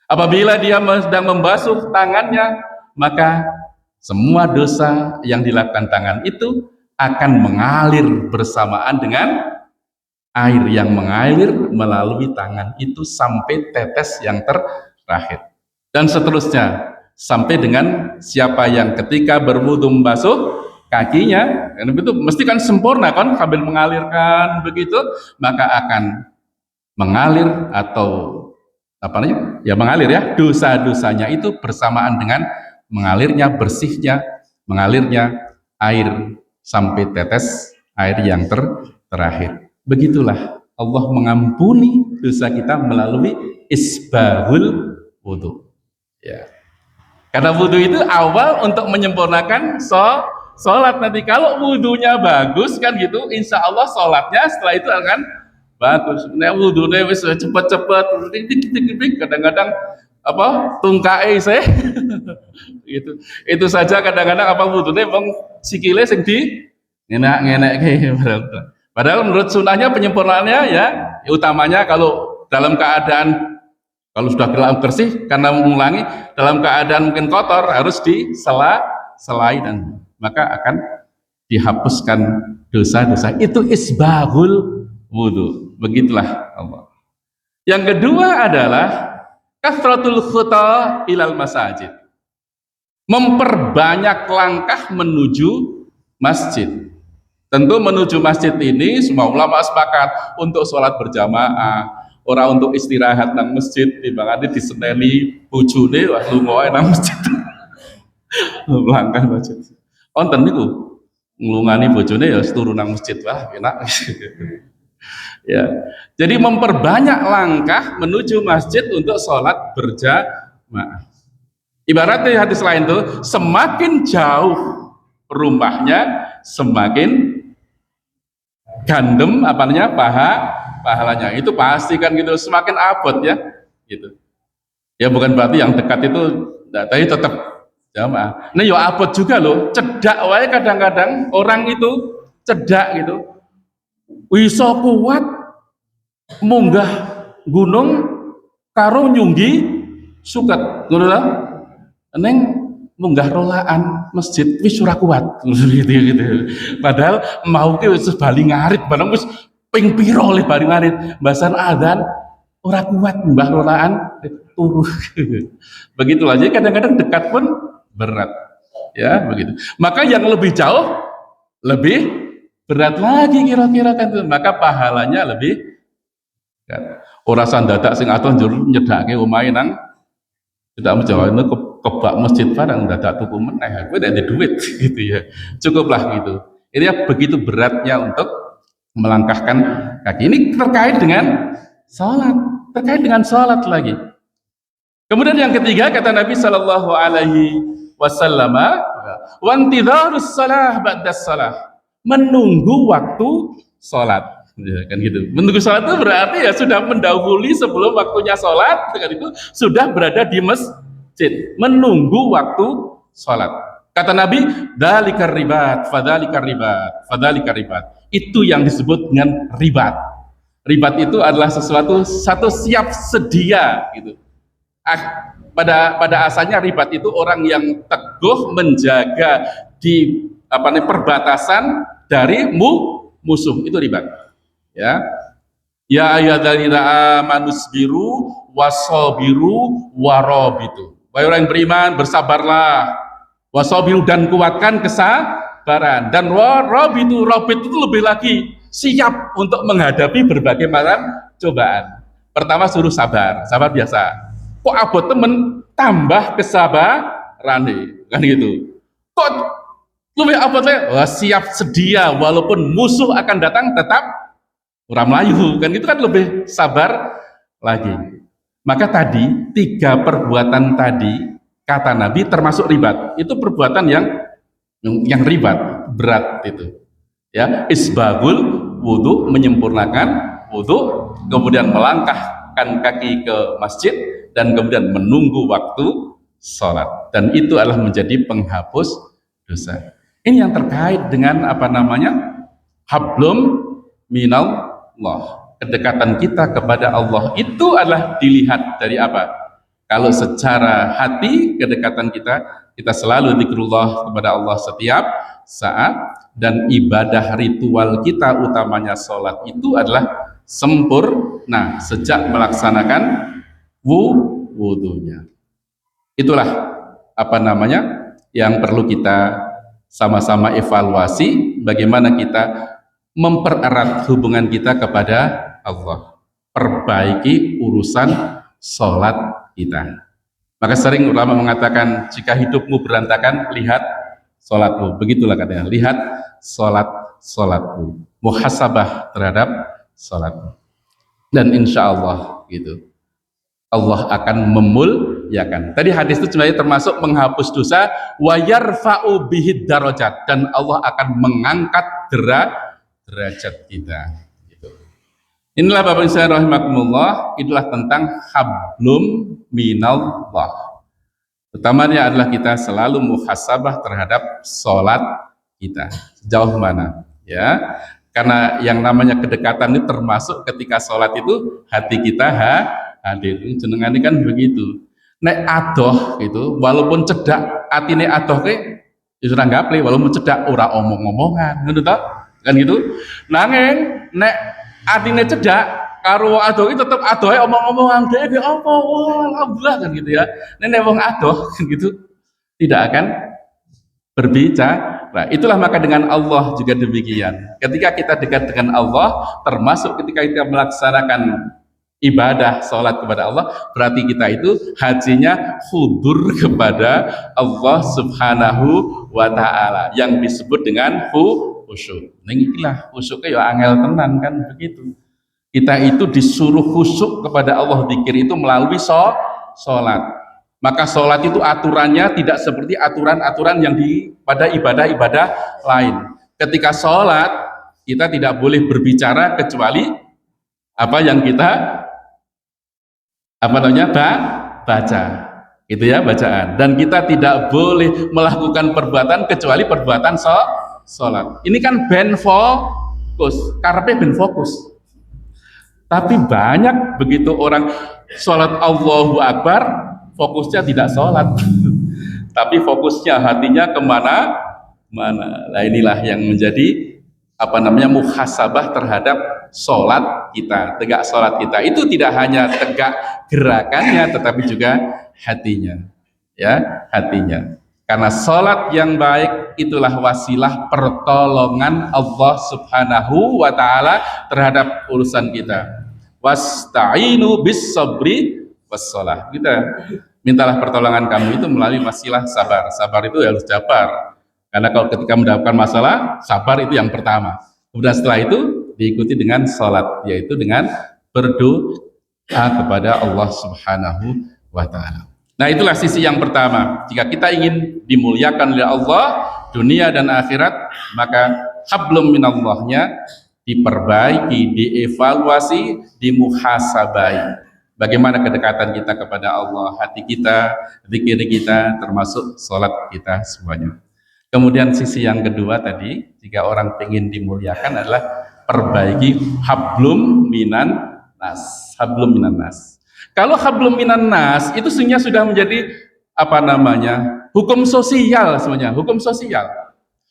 Apabila dia sedang membasuh tangannya, maka semua dosa yang dilakukan tangan itu akan mengalir bersamaan dengan air yang mengalir melalui tangan itu sampai tetes yang terakhir. Dan seterusnya, sampai dengan siapa yang ketika berwudu membasuh kakinya, itu mesti kan sempurna kan, sambil mengalirkan begitu, maka akan mengalir atau apa namanya? Ya mengalir ya, dosa-dosanya itu bersamaan dengan mengalirnya, bersihnya, mengalirnya air sampai tetes air yang terakhir. Begitulah Allah mengampuni dosa kita melalui isbahul wudu. Ya. Karena wudu itu awal untuk menyempurnakan sholat. Nanti kalau wudunya bagus kan gitu, insya Allah sholatnya setelah itu akan bagus. Nah wudunya wis cepet-cepet, kadang-kadang apa tungkae saya gitu. Itu saja kadang-kadang apa wudunya bang sikile sing di ngenak-ngenak kayak padahal menurut sunnahnya penyempurnaannya ya utamanya kalau dalam keadaan kalau sudah gelap bersih karena mengulangi dalam keadaan mungkin kotor harus diselai dan maka akan dihapuskan dosa-dosa. Itu isbahul wudu. Begitulah Allah. Yang kedua adalah kasratul khuta ilal masajid. Memperbanyak langkah menuju masjid. Tentu menuju masjid ini semua ulama sepakat untuk sholat berjamaah. Orang untuk istirahat nang masjid timbangane diseneni bojone wah lunga nang masjid. Langkah masjid. Wonten niku nglungani bojone ya turu nang masjid wah enak. Ya. Jadi memperbanyak langkah menuju masjid untuk sholat berjamaah. Ibaratnya hadis lain tuh semakin jauh rumahnya semakin gandem apa namanya pahalanya itu pasti kan gitu semakin abot ya gitu ya bukan berarti yang dekat itu tapi tetap jamaah nah ya abot juga loh cedak wae kadang-kadang orang itu cedak gitu iso kuat munggah gunung karo nyunggi suket ngono lho neng munggah rolaan masjid wis ora kuat gitu. Padahal mau ki wis bali ngarit bareng wis ping piro oleh bali ngarit bahasan adzan ora kuat mbah rolaan turu. Begitulah jadi kadang-kadang dekat pun berat ya begitu. Maka yang lebih jauh lebih berat lagi kira-kira kan maka pahalanya lebih kan. Ora sandadak sing atuh njur nyedake omahe nang tidak menjawab kebak masjid barang dadak tuku meneh gue ada duit gitu ya cukuplah gitu ini ya begitu beratnya untuk melangkahkan kaki ini terkait dengan sholat lagi kemudian yang ketiga kata Nabi Shallallahu Alaihi Wasallam wantidharus shalah ba'das shalah menunggu waktu sholat ya, kan gitu menunggu sholat itu berarti ya sudah mendahului sebelum waktunya sholat dengan itu sudah berada di masjid menunggu waktu sholat. Kata Nabi, dalikar ribat, fadalikar ribat. Itu yang disebut dengan ribat. Ribat itu adalah satu siap sedia gitu. Pada asalnya ribat itu orang yang teguh menjaga di perbatasan dari musuh itu ribat. Ya. Ya ayyuhalladzina amanu sabiru wasabiru warabitu. Wahai orang yang beriman, bersabarlah. Wasabiru dan kuatkan kesabaran. Dan robit itu lebih lagi siap untuk menghadapi berbagai macam cobaan. Pertama suruh sabar biasa. Kok abot temen tambah kesabaran kan gitu. Kok lebih abot siap sedia walaupun musuh akan datang tetap orang Melayu kan itu kan lebih sabar lagi. Maka tadi 3 perbuatan tadi kata Nabi termasuk ribat. Itu perbuatan yang ribat, berat itu. Ya, isbagul wudu menyempurnakan wudu, kemudian melangkahkan kaki ke masjid dan kemudian menunggu waktu sholat. Dan itu adalah menjadi penghapus dosa. Ini yang terkait dengan apa namanya? Hablum minallah. Kedekatan kita kepada Allah itu adalah dilihat dari apa? Kalau secara hati kedekatan kita selalu zikrullah kepada Allah setiap saat, dan ibadah ritual kita utamanya sholat itu adalah sempurna sejak melaksanakan wudhunya. Itulah apa namanya yang perlu kita sama-sama evaluasi, bagaimana kita mempererat hubungan kita kepada Allah, perbaiki urusan sholat kita. Maka sering ulama mengatakan, jika hidupmu berantakan, lihat sholatmu. Begitulah katanya, lihat sholatmu, muhasabah terhadap sholatmu, dan insya Allah gitu, Allah akan memuliakan. Tadi hadis itu sebenarnya termasuk menghapus dosa, wa yarfa'u bihid darajat, dan Allah akan mengangkat derajat kita. Gitu. Inilah Bapak Ibu rahimakumullah, itulah tentang hablum minallah. Utamanya adalah kita selalu muhasabah terhadap sholat kita, sejauh mana, ya. Karena yang namanya kedekatan itu termasuk ketika sholat itu hati kita hadir. Jenengan ini kan begitu. Nek adoh gitu, walaupun cedak atine adoh ke sudah gaple, walaupun cedak ora omong-omongan, ngono toh? Kan gitu. Nanging nek atine cedak karo adoh itu tetep adohe omong-omongan, dhewe apa? Wah, alhamdulillah kan gitu ya. Nek wong adoh kan gitu tidak akan berbicara. Nah, itulah maka dengan Allah juga demikian. Ketika kita dekat dengan Allah, termasuk ketika kita melaksanakan ibadah sholat kepada Allah, berarti kita itu hatinya khudur kepada Allah subhanahu wa ta'ala, yang disebut dengan khusyuk. Inilah khusyuknya ya angel tenan kan begitu. Kita itu disuruh khusyuk kepada Allah, zikir itu melalui sholat. Maka sholat itu aturannya tidak seperti aturan-aturan yang pada ibadah-ibadah lain. Ketika sholat kita tidak boleh berbicara kecuali apa yang kita baca, itu ya, bacaan. Dan kita tidak boleh melakukan perbuatan kecuali perbuatan sholat. Ini kan ben fokus, karpe ben fokus. Tapi banyak begitu orang sholat Allahu Akbar, fokusnya tidak sholat, tapi fokusnya hatinya kemana-mana. Nah, inilah yang menjadi apa namanya muhasabah terhadap sholat kita, tegak sholat kita itu tidak hanya tegak gerakannya, tetapi juga hatinya, ya, hatinya. Karena sholat yang baik itulah wasilah pertolongan Allah subhanahu wa ta'ala terhadap urusan kita. Wasta'inu bis sabri wassalah. Kita mintalah pertolongan kamu itu melalui wasilah sabar. Sabar itu harus sabar. Karena kalau ketika mendapatkan masalah, sabar itu yang pertama. Kemudian setelah itu diikuti dengan sholat, yaitu dengan berdoa kepada Allah subhanahu wa ta'ala. Nah, itulah sisi yang pertama. Jika kita ingin dimuliakan oleh Allah dunia dan akhirat, maka hablum minallahnya diperbaiki, dievaluasi, dimuhasabai. Bagaimana kedekatan kita kepada Allah, hati kita, zikir kita, termasuk sholat kita semuanya. Kemudian sisi yang kedua tadi, jika orang ingin dimuliakan adalah perbaiki hablum minan nas. Hablum minan nas. Kalau hablum minan nas itu sebenarnya sudah menjadi apa namanya? Hukum sosial sebenarnya, hukum sosial.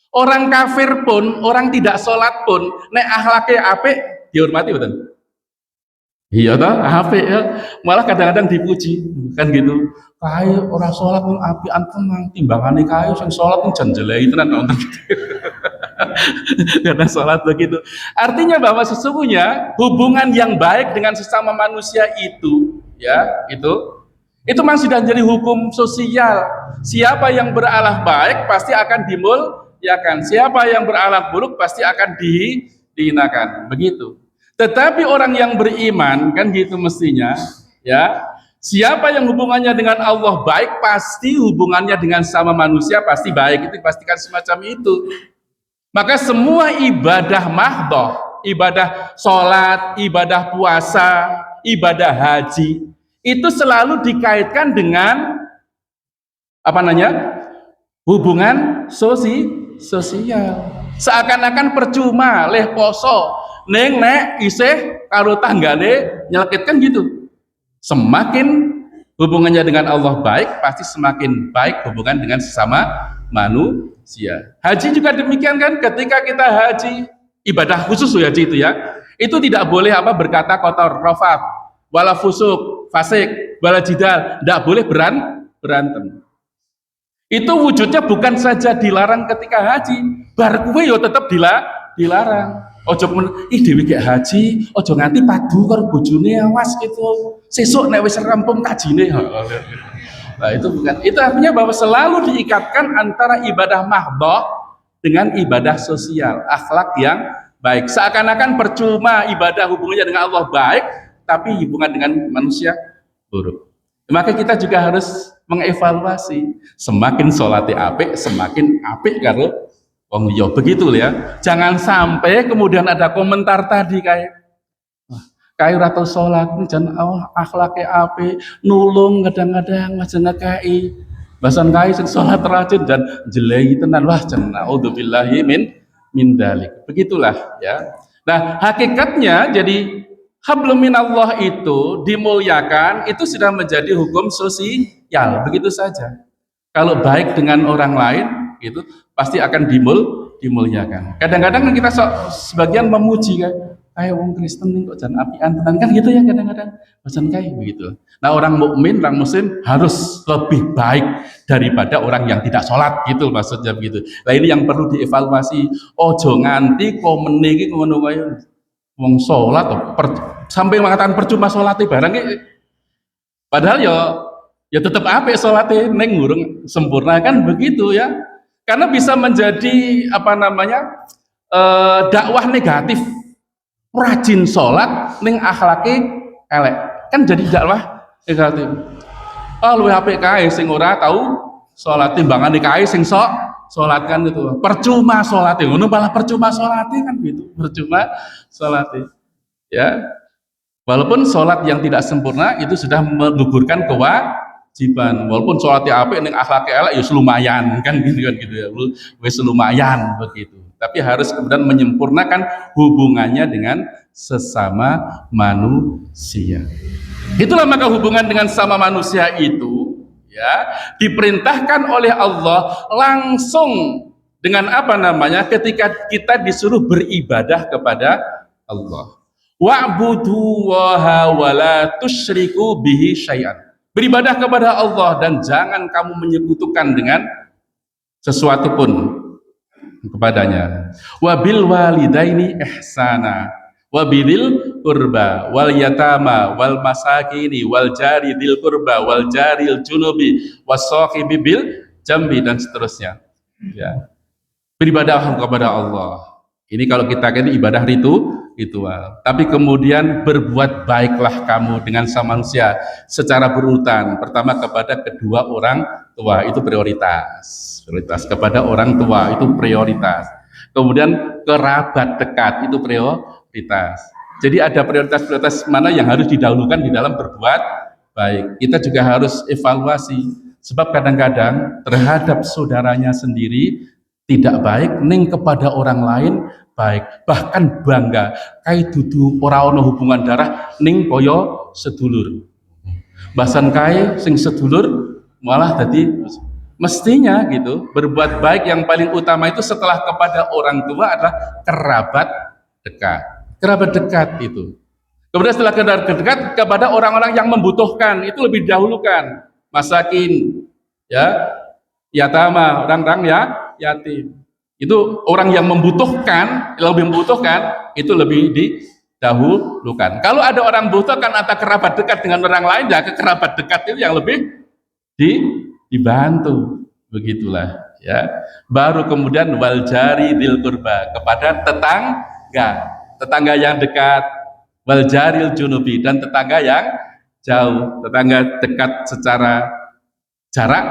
Orang kafir pun, orang tidak sholat pun, nek akhlaknya apik dihormati betul. Iya toh, apik ya. Malah kadang-kadang dipuji, kan gitu. Kae ora sholat yang apian tenang, timbangane kae sing sholat yang janjelai tenan nonton gitu. Karena sholat begitu. Artinya bahwa sesungguhnya hubungan yang baik dengan sesama manusia itu, ya, itu memang sudah jadi hukum sosial. Siapa yang berakhlak baik pasti akan dimuliakan. Siapa yang berakhlak buruk pasti akan dihinakan. Begitu. Tetapi orang yang beriman kan gitu mestinya, ya. Siapa yang hubungannya dengan Allah baik, pasti hubungannya dengan sama manusia pasti baik. Itu pastikan semacam itu. Maka semua ibadah mahdoh, ibadah sholat, ibadah puasa, ibadah haji, itu selalu dikaitkan dengan apa namanya? Hubungan sosial. Seakan-akan percuma leh poso neng nek isih karo tanggane nyelekitkan gitu. Semakin hubungannya dengan Allah baik, pasti semakin baik hubungan dengan sesama manusia. Haji juga demikian kan, ketika kita haji, ibadah khusus haji itu ya, itu tidak boleh berkata kotor, rafat, wala fusuk, fasik, wala jidal, tidak boleh berantem. Itu wujudnya bukan saja dilarang ketika haji, bar kuwe yo tetap dilarang. Ojo dewi gak haji, ojo nganti padu karo bojone awas gitu. Sesuk nek wis rampung kajine. Nah, itu bukan. Itu artinya bahwa selalu diikatkan antara ibadah mahdhah dengan ibadah sosial, akhlak yang baik. Seakan-akan percuma ibadah hubungannya dengan Allah baik, tapi hubungan dengan manusia buruk. Maka kita juga harus mengevaluasi. Semakin sholatnya apik, semakin apik karo wong liya, begitu ya. Jangan sampai kemudian ada komentar tadi kayak ora tau salat jan akhlake apik, nulung kadang-kadang ngajeng ngekei. Bahasan kae sing salat rajin dan jelehi tenan wah jan naudzubillahi min dalik. Begitulah ya. Nah, hakikatnya jadi hablum minallah itu dimuliakan, itu sudah menjadi hukum sosial, begitu saja. Kalau baik dengan orang lain itu pasti akan dimuliakan. Kadang-kadang kita sebagian memuji kayak wong Kristen nih kok jan apian tenan kan gitu ya, kadang-kadang macam kayak begitu. Nah, orang mukmin, orang muslim harus lebih baik daripada orang yang tidak sholat, gitu maksudnya begitu. Nah, ini yang perlu dievaluasi. Ojo nganti komen iki ngono wae wong sholat sampai mengatakan percuma sholat barang padahal ya tetap apik sholatnya neng ngurung sempurna kan begitu ya. Karena bisa menjadi dakwah negatif. Rajin sholat ning akhlake elek kan jadi dakwah negatif. Luwih apik kae sing ora tau sholat timbangane kae sing sok sholat kan gitu. Percuma sholatnya ngono malah percuma sholatnya kan gitu. Percuma sholatnya ya. Walaupun sholat yang tidak sempurna itu sudah menggugurkan kewajiban. Walaupun sholatnya apik ning akhlake elek ya lumayan kan gitu ya. Wis lumayan begitu. Tapi harus kemudian menyempurnakan hubungannya dengan sesama manusia. Itulah maka hubungan dengan sesama manusia itu ya diperintahkan oleh Allah langsung dengan ketika kita disuruh beribadah kepada Allah. Wa'budu waha wa la tusyriku bihi syai'an. Beribadah kepada Allah dan jangan kamu menyekutukan dengan sesuatu pun kepadanya. Wabil walidaini ihsana wabilil qurba wal yatama wal masakini wal jari dil qurba wal jaril junubi wasahibi bil jambi dan seterusnya ya. Beribadah kepada Allah ini kalau kita ibadah ritual, tapi kemudian berbuat baiklah kamu dengan sama manusia secara berurutan. Pertama kepada kedua orang tua, itu prioritas kepada orang tua itu prioritas. Kemudian kerabat dekat itu prioritas. Jadi ada prioritas mana yang harus didahulukan di dalam berbuat baik. Kita juga harus evaluasi, sebab kadang-kadang terhadap saudaranya sendiri tidak baik, ning kepada orang lain baik, bahkan bangga kai dudu ora ana hubungan darah ning kaya sedulur. Bahasan kai sing sedulur malah tadi mestinya gitu. Berbuat baik yang paling utama itu setelah kepada orang tua adalah kerabat dekat. Kerabat dekat itu. Kemudian setelah kerabat dekat kepada orang-orang yang membutuhkan itu lebih didahulukan. Masakin ya, yatama, orang-orang ya yatim. Itu orang yang membutuhkan, itu lebih didahulukan. Kalau ada orang butuhkan atau kerabat dekat dengan orang lain, ya kerabat dekat itu yang lebih dibantu. Begitulah ya. Baru kemudian wal jari dil qurba, kepada tetangga yang dekat, wal jaril junubi, dan tetangga yang jauh. Tetangga dekat secara jarak,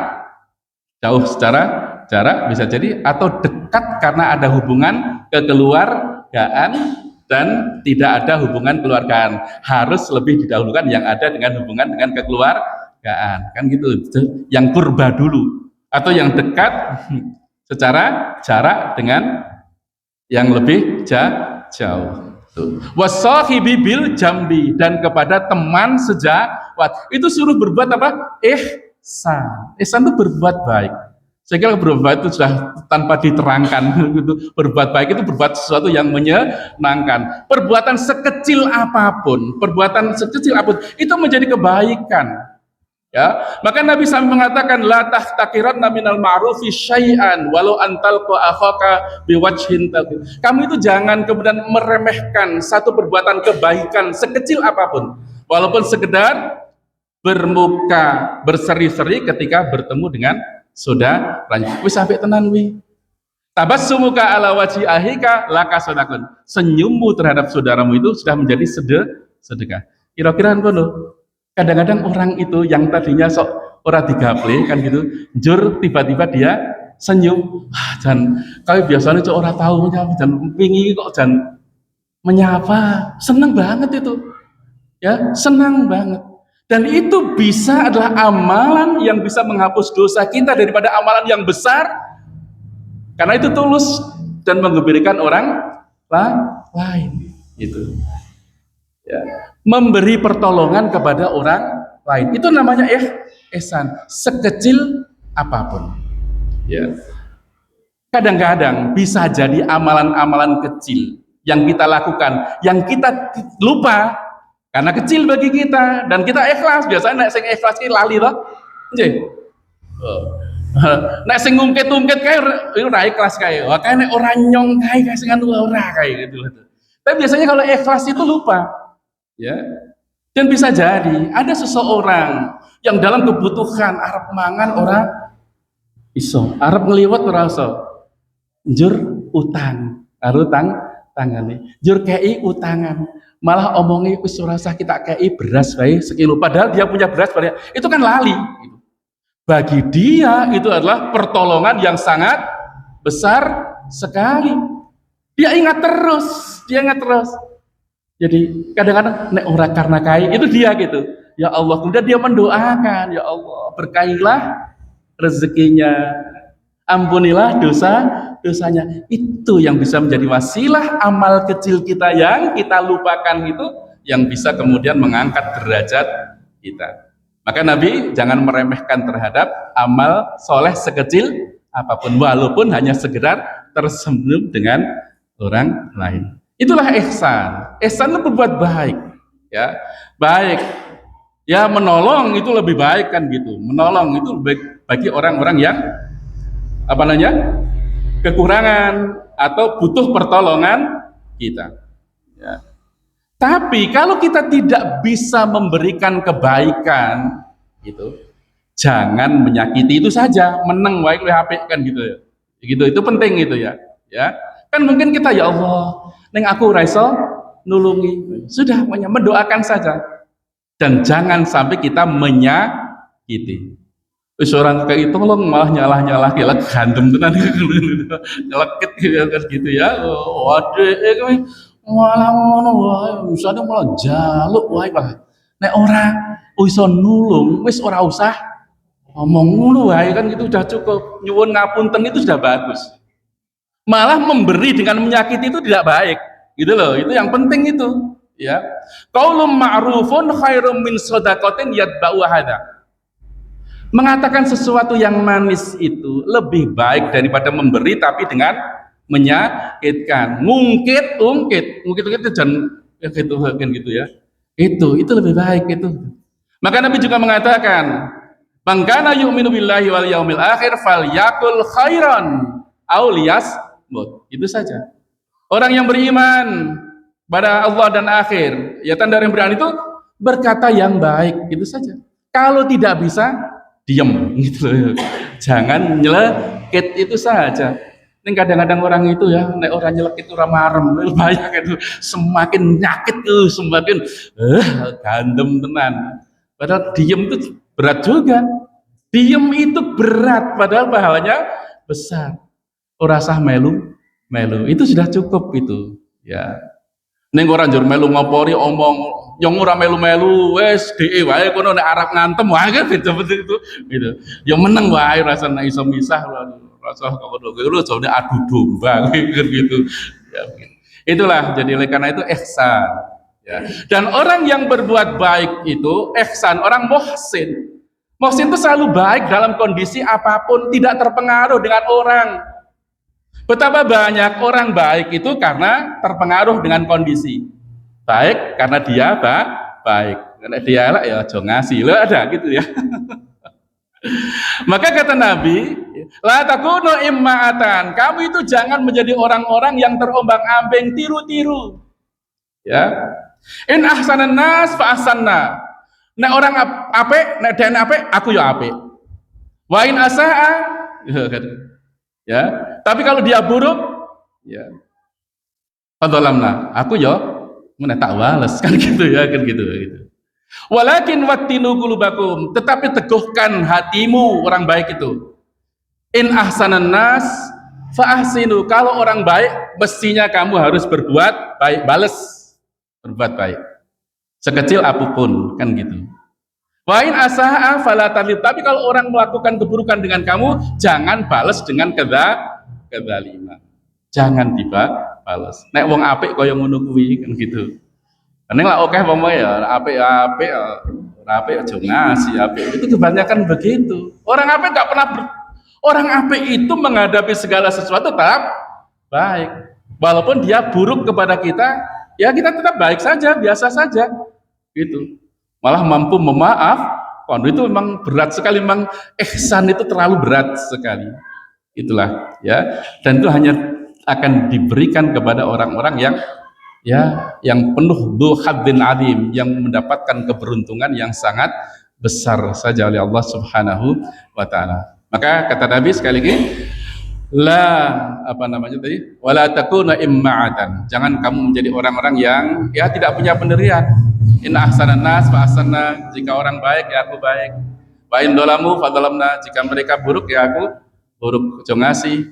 jauh secara jarak bisa jadi, atau dekat karena ada hubungan kekeluargaan dan tidak ada hubungan keluargaan. Harus lebih didahulukan yang ada dengan hubungan dengan kekeluargaan, kan gitu. Yang kurba dulu, atau yang dekat secara jarak dengan yang lebih jauh. Wasahibi bil jambi, dan kepada teman sejawat itu suruh berbuat apa? Ihsan. Ihsan itu berbuat baik. Saya kira berbuat baik itu sudah tanpa diterangkan. Berbuat baik itu berbuat sesuatu yang menyenangkan. Perbuatan sekecil apapun itu menjadi kebaikan. Ya, maka Nabi SAW mengatakan la tahtaqiranna minal ma'rufi syai'an walau antalqa akhaka biwajhin talqin. Kamu itu jangan kemudian meremehkan satu perbuatan kebaikan sekecil apapun, walaupun sekedar bermuka berseri-seri ketika bertemu dengan saudaranya. Wis sampai tenan wi. Tabassumuka ala wajhi ahika laka sadaqun. Senyummu terhadap saudaramu itu sudah menjadi sedekah. Kira-kira ngono. Kadang-kadang orang itu yang tadinya sok ora digaple kan gitu, jur tiba-tiba dia senyum. Dan kau biasanya cok ora tahu menyapa dan pingi kok dan menyapa, senang banget itu. Ya, senang banget. Dan itu bisa adalah amalan yang bisa menghapus dosa kita daripada amalan yang besar. Karena itu tulus dan menggembirakan orang lain. Gitu. Ya. Memberi pertolongan kepada orang lain itu namanya ihsan, sekecil apapun. Ya. Kadang-kadang bisa jadi amalan-amalan kecil yang kita lakukan, yang kita lupa karena kecil bagi kita dan kita ikhlas. Biasanya nek sing ikhlas ki lali to. Nggih. Nek sing ngungkit-ungkit kae ora ikhlas kae. Wah kae nek ora nyong kae sing anu ora kae gitu. Tapi biasanya kalau ikhlas itu lupa. Ya, dan bisa jadi ada seseorang yang dalam kebutuhan arep mangan orang iso, arep ngliwet ora iso, njur utang, karo tangane, njur kei utangan, malah omongi wis ora usah kita kei beras bae sekilo, padahal dia punya beras banyak, itu kan lali. Bagi dia itu adalah pertolongan yang sangat besar sekali. Dia ingat terus. Jadi kadang-kadang nek ora karena kai itu dia gitu. Ya Allah, kemudian dia mendoakan, ya Allah, berkailah rezekinya, ampunilah dosanya. Itu yang bisa menjadi wasilah amal kecil kita yang kita lupakan itu yang bisa kemudian mengangkat derajat kita. Maka Nabi jangan meremehkan terhadap amal soleh sekecil apapun, walaupun hanya sekedar tersenyum dengan orang lain. Itulah ihsan. Ihsan itu berbuat baik, ya. Baik. Ya, menolong itu lebih baik kan gitu. Menolong itu baik bagi orang-orang yang apa namanya? Kekurangan atau butuh pertolongan kita. Ya. Tapi kalau kita tidak bisa memberikan kebaikan gitu, jangan menyakiti itu saja, meneng wae HP kan gitu ya. Gitu, itu penting itu ya. Ya. Kan mungkin kita ya Allah neng aku raiso nulungi, sudah mendoakan saja dan jangan sampai kita menyakiti. Orang kayak itu tolong malah nyalah gantem tenan nyelekit gitu ya. Waduh, malah ngono wae, usane malah jaluk wae Pak. Nek ora iso nulung, wis ora usah ngomong ngono wae kan itu udah cukup. Nyuwun ngapunten itu sudah bagus. Malah memberi dengan menyakiti itu tidak baik, gitu loh. Itu yang penting itu, ya. Qaulun ma'rufun khairum min shadaqatin yatba'u hada. Mengatakan sesuatu yang manis itu lebih baik daripada memberi tapi dengan menyakitkan. Ngungkit itu jangan gitu ya. Itu lebih baik itu. Maka Nabi juga mengatakan, "Man kana yu'minu billahi wal yaumil akhir falyakul khairan aw liyasmut." Itu saja. Orang yang beriman pada Allah dan akhir, ya tanda yang beriman itu berkata yang baik, itu saja. Kalau tidak bisa, diam gitu. Jangan nyelekit, itu saja. Ini kadang-kadang orang itu ya, nek orang nyelekit itu marem, banyak itu semakin nyakit tuh, semakin gandem tenan. Padahal diam itu berat juga. Diam itu berat, padahal pahalanya besar. Ora sah melu itu sudah cukup itu ya. Ning ora njur melu ngopori omong yang ora melu wis dhek wae kono nek arep ngantem wae kan beda itu gitu. Ya meneng wae rasane iso misah rasa kamu lu jauhnya adu domba gitu. Ya, itulah jadi oleh karena itu ihsan. Ya. Dan orang yang berbuat baik itu ihsan, orang muhsin. Muhsin itu selalu baik dalam kondisi apapun, tidak terpengaruh dengan orang. Betapa banyak orang baik itu karena terpengaruh dengan kondisi. Baik karena dia baik. Karena dia lah ya aja ngasih. Lo ada gitu ya. Maka kata Nabi, la takunu imma'atan. Kamu itu jangan menjadi orang-orang yang terombang-ambing, tiru-tiru. Ya. In ahsanan nas fa ahsanna. Nek orang apik, nek den apik, aku ya apik. Wa in asaa, ya. Tapi kalau dia buruk, ya. Fadzalamna, aku ya mana tak wales kan gitu ya, kan gitu. Walakin wattinu qulubakum, tetapi teguhkan hatimu orang baik itu. In ahsanan nas fa ahsinu. Kalau orang baik, mestinya kamu harus berbuat baik, bales, berbuat baik. Sekecil apapun, kan gitu. Wa in asaa fala talib. Tapi kalau orang melakukan keburukan dengan kamu, jangan balas dengan kedzaliman. Jangan dibalas. Nek wong apik kaya ngono kuwi kan gitu. Ning lah oke pomo ya apik aja ngasih apik. Itu kebanyakan begitu. Orang apik enggak pernah orang apik itu menghadapi segala sesuatu tetap baik. Walaupun dia buruk kepada kita, ya kita tetap baik saja, biasa saja. Gitu. Malah mampu memaaf. Kalau itu memang berat sekali, memang ihsan itu terlalu berat sekali. Itulah ya. Dan itu hanya akan diberikan kepada orang-orang yang yang penuh haddin adim, yang mendapatkan keberuntungan yang sangat besar saja oleh Allah Subhanahu wa taala. Maka kata Nabi sekali lagi, wala takuna imma'atan. Jangan kamu menjadi orang-orang yang tidak punya pendirian. Inna ahsanan nas fa ahsanna. Jika orang baik ya aku baik. Wa in dolamu fa dolamna. Jika mereka buruk ya aku buruk. Ojo ngasih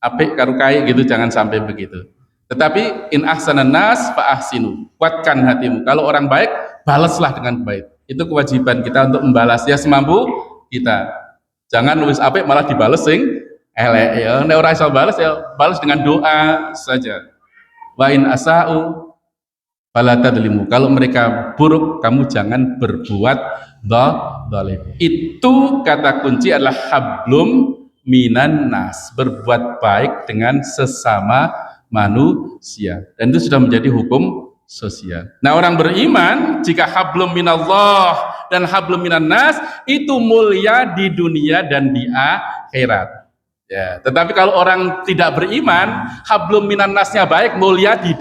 apik karo kae gitu, jangan sampai begitu. Tetapi in ahsanan nas fa ahsinu. Kuatkan hatimu. Kalau orang baik, balaslah dengan baik. Itu kewajiban kita untuk membalas ya semampu kita. Jangan nulis apik malah dibales sing elek ya. Nek ora iso balas ya balas dengan doa saja. Wa in asau fala tadlimu. Kalau mereka buruk, kamu jangan berbuat zalim. Itu kata kunci adalah hablum minan nas. Berbuat baik dengan sesama manusia, dan itu sudah menjadi hukum sosial. Nah, orang beriman jika hablum minallah dan hablum minan nas itu mulia di dunia dan di akhirat. Ya, tetapi kalau orang tidak beriman, hablum minan nasnya baik, mulia di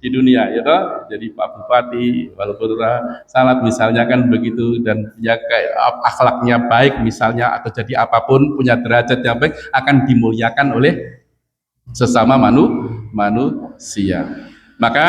dunia, ya toh. Jadi Pak Bupati, walaupun salat misalnya kan begitu, dan ya kayak akhlaknya baik misalnya, atau jadi apapun punya derajat yang baik, akan dimuliakan oleh sesama manusia. Maka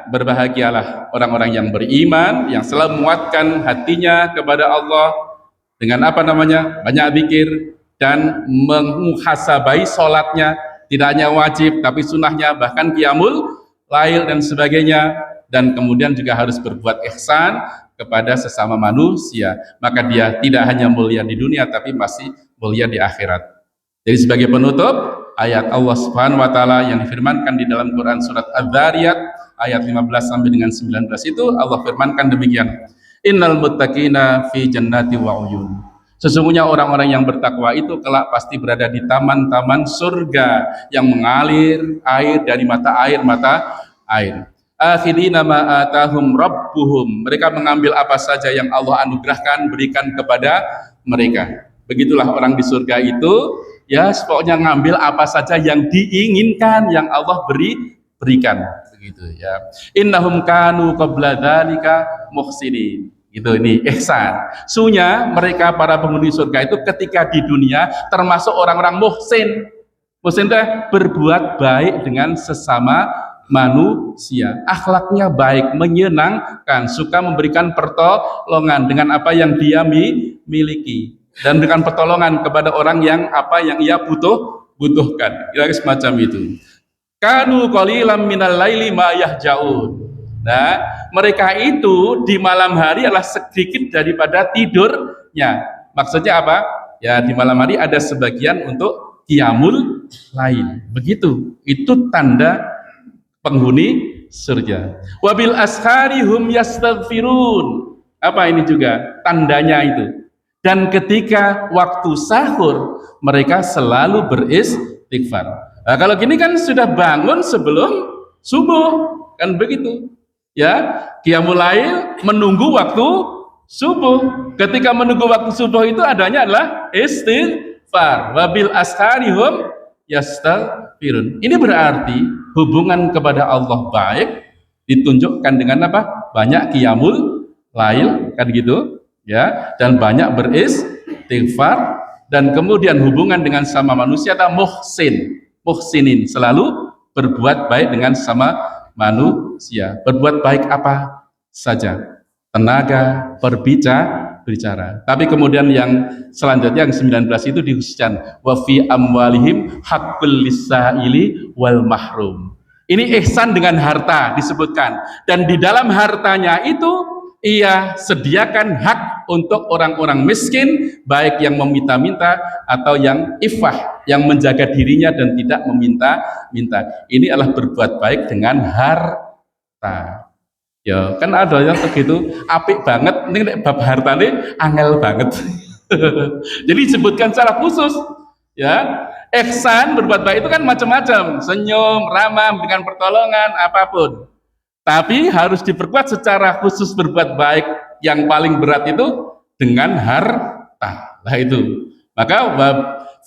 berbahagialah orang-orang yang beriman, yang selalu menguatkan hatinya kepada Allah dengan banyak zikir dan mengmuhasabai sholatnya, tidak hanya wajib tapi sunnahnya, bahkan qiyamul lail dan sebagainya. Dan kemudian juga harus berbuat ihsan kepada sesama manusia, maka dia tidak hanya mulia di dunia tapi masih mulia di akhirat. Jadi sebagai penutup, ayat Allah Subhanahu wa taala yang difirmankan di dalam Quran surat Adz-Dzariyat ayat 15 sampai dengan 19 itu Allah firmankan demikian. Innal muttaqina fi jannati wa uyun. Sesungguhnya orang-orang yang bertakwa itu kelak pasti berada di taman-taman surga yang mengalir air dari mata air. Akhirina ma atahum rabbuhum. Mereka mengambil apa saja yang Allah anugerahkan, berikan kepada mereka. Begitulah orang di surga itu, ya pokoknya ngambil apa saja yang diinginkan, yang Allah berikan, begitu ya. Innahum kanu qabla dzalika muhsinin. Gitu, ini ihsan. Sunya mereka para penghuni surga itu ketika di dunia termasuk orang-orang muhsin. Muhsin itu berbuat baik dengan sesama manusia. Akhlaknya baik, menyenangkan, suka memberikan pertolongan dengan apa yang dia miliki, dan dengan pertolongan kepada orang yang ia butuhkan. Kira-kira semacam itu. Kanu qalilan minal laili ma yahjaun. Nah, mereka itu di malam hari adalah sedikit daripada tidurnya. Maksudnya apa? Ya, di malam hari ada sebagian untuk qiyamul lail. Begitu. Itu tanda penghuni surga. Wabil ashari hum yastaghfirun. Apa ini juga tandanya itu? Dan ketika waktu sahur mereka selalu beristighfar. Nah, kalau gini kan sudah bangun sebelum subuh, kan begitu. Ya, qiyamul lail menunggu waktu subuh. Ketika menunggu waktu subuh itu adanya adalah istighfar. Wabil ashari hum yastaghfirun. Ini berarti hubungan kepada Allah baik ditunjukkan dengan apa? Banyak qiyamul lail, kan gitu ya, dan banyak beristighfar, dan kemudian hubungan dengan sama manusia atau muhsinin, selalu berbuat baik dengan sama manusia. Berbuat baik apa saja, tenaga, berbicara. Tapi kemudian yang selanjutnya yang 19 itu dikhususkan wa fi amwalihim haqqul lisaili wal mahrum. Ini ihsan dengan harta disebutkan, dan di dalam hartanya itu ia sediakan hak untuk orang-orang miskin, baik yang meminta-minta atau yang ifah, yang menjaga dirinya dan tidak meminta-minta. Ini adalah berbuat baik dengan harta. Ya, kan ada yang begitu apik banget, ini bab harta ini angel banget. Jadi disebutkan secara khusus, ya. Ihsan berbuat baik itu kan macam-macam, senyum, ramah, memberikan pertolongan, apapun. Tapi harus diperkuat secara khusus berbuat baik yang paling berat itu dengan harta. Nah itu. Maka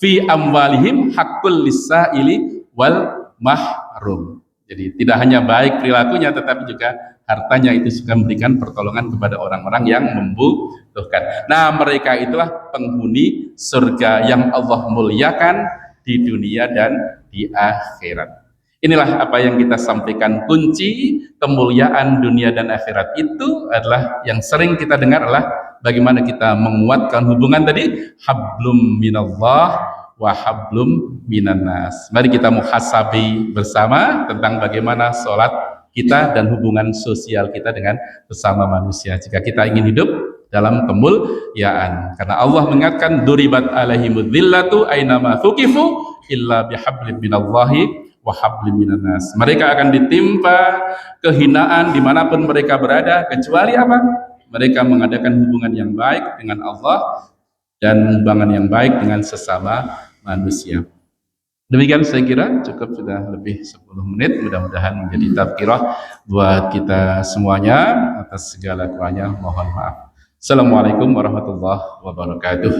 fi amwalihim haqqul lisaili wal mahrum. Jadi tidak hanya baik perilakunya, tetapi juga hartanya itu juga memberikan pertolongan kepada orang-orang yang membutuhkan. Nah, mereka itulah penghuni surga yang Allah muliakan di dunia dan di akhirat. Inilah apa yang kita sampaikan, kunci kemuliaan dunia dan akhirat itu adalah yang sering kita dengar adalah bagaimana kita menguatkan hubungan tadi, hablum minallah wa hablum minannas. Mari kita muhasabi bersama tentang bagaimana sholat kita dan hubungan sosial kita dengan sesama manusia jika kita ingin hidup dalam kemuliaan. Karena Allah mengatakan duribat alaihimud dhillatu ainama thuqifu illa bihablin minallahi wa hablin minannas. Mereka akan ditimpa kehinaan dimanapun mereka berada, kecuali apa? Mereka mengadakan hubungan yang baik dengan Allah dan hubungan yang baik dengan sesama manusia. Demikian saya kira cukup, sudah lebih 10 menit. Mudah-mudahan menjadi tazkirah buat kita semuanya. Atas segala kurangnya mohon maaf. Assalamualaikum warahmatullahi wabarakatuh.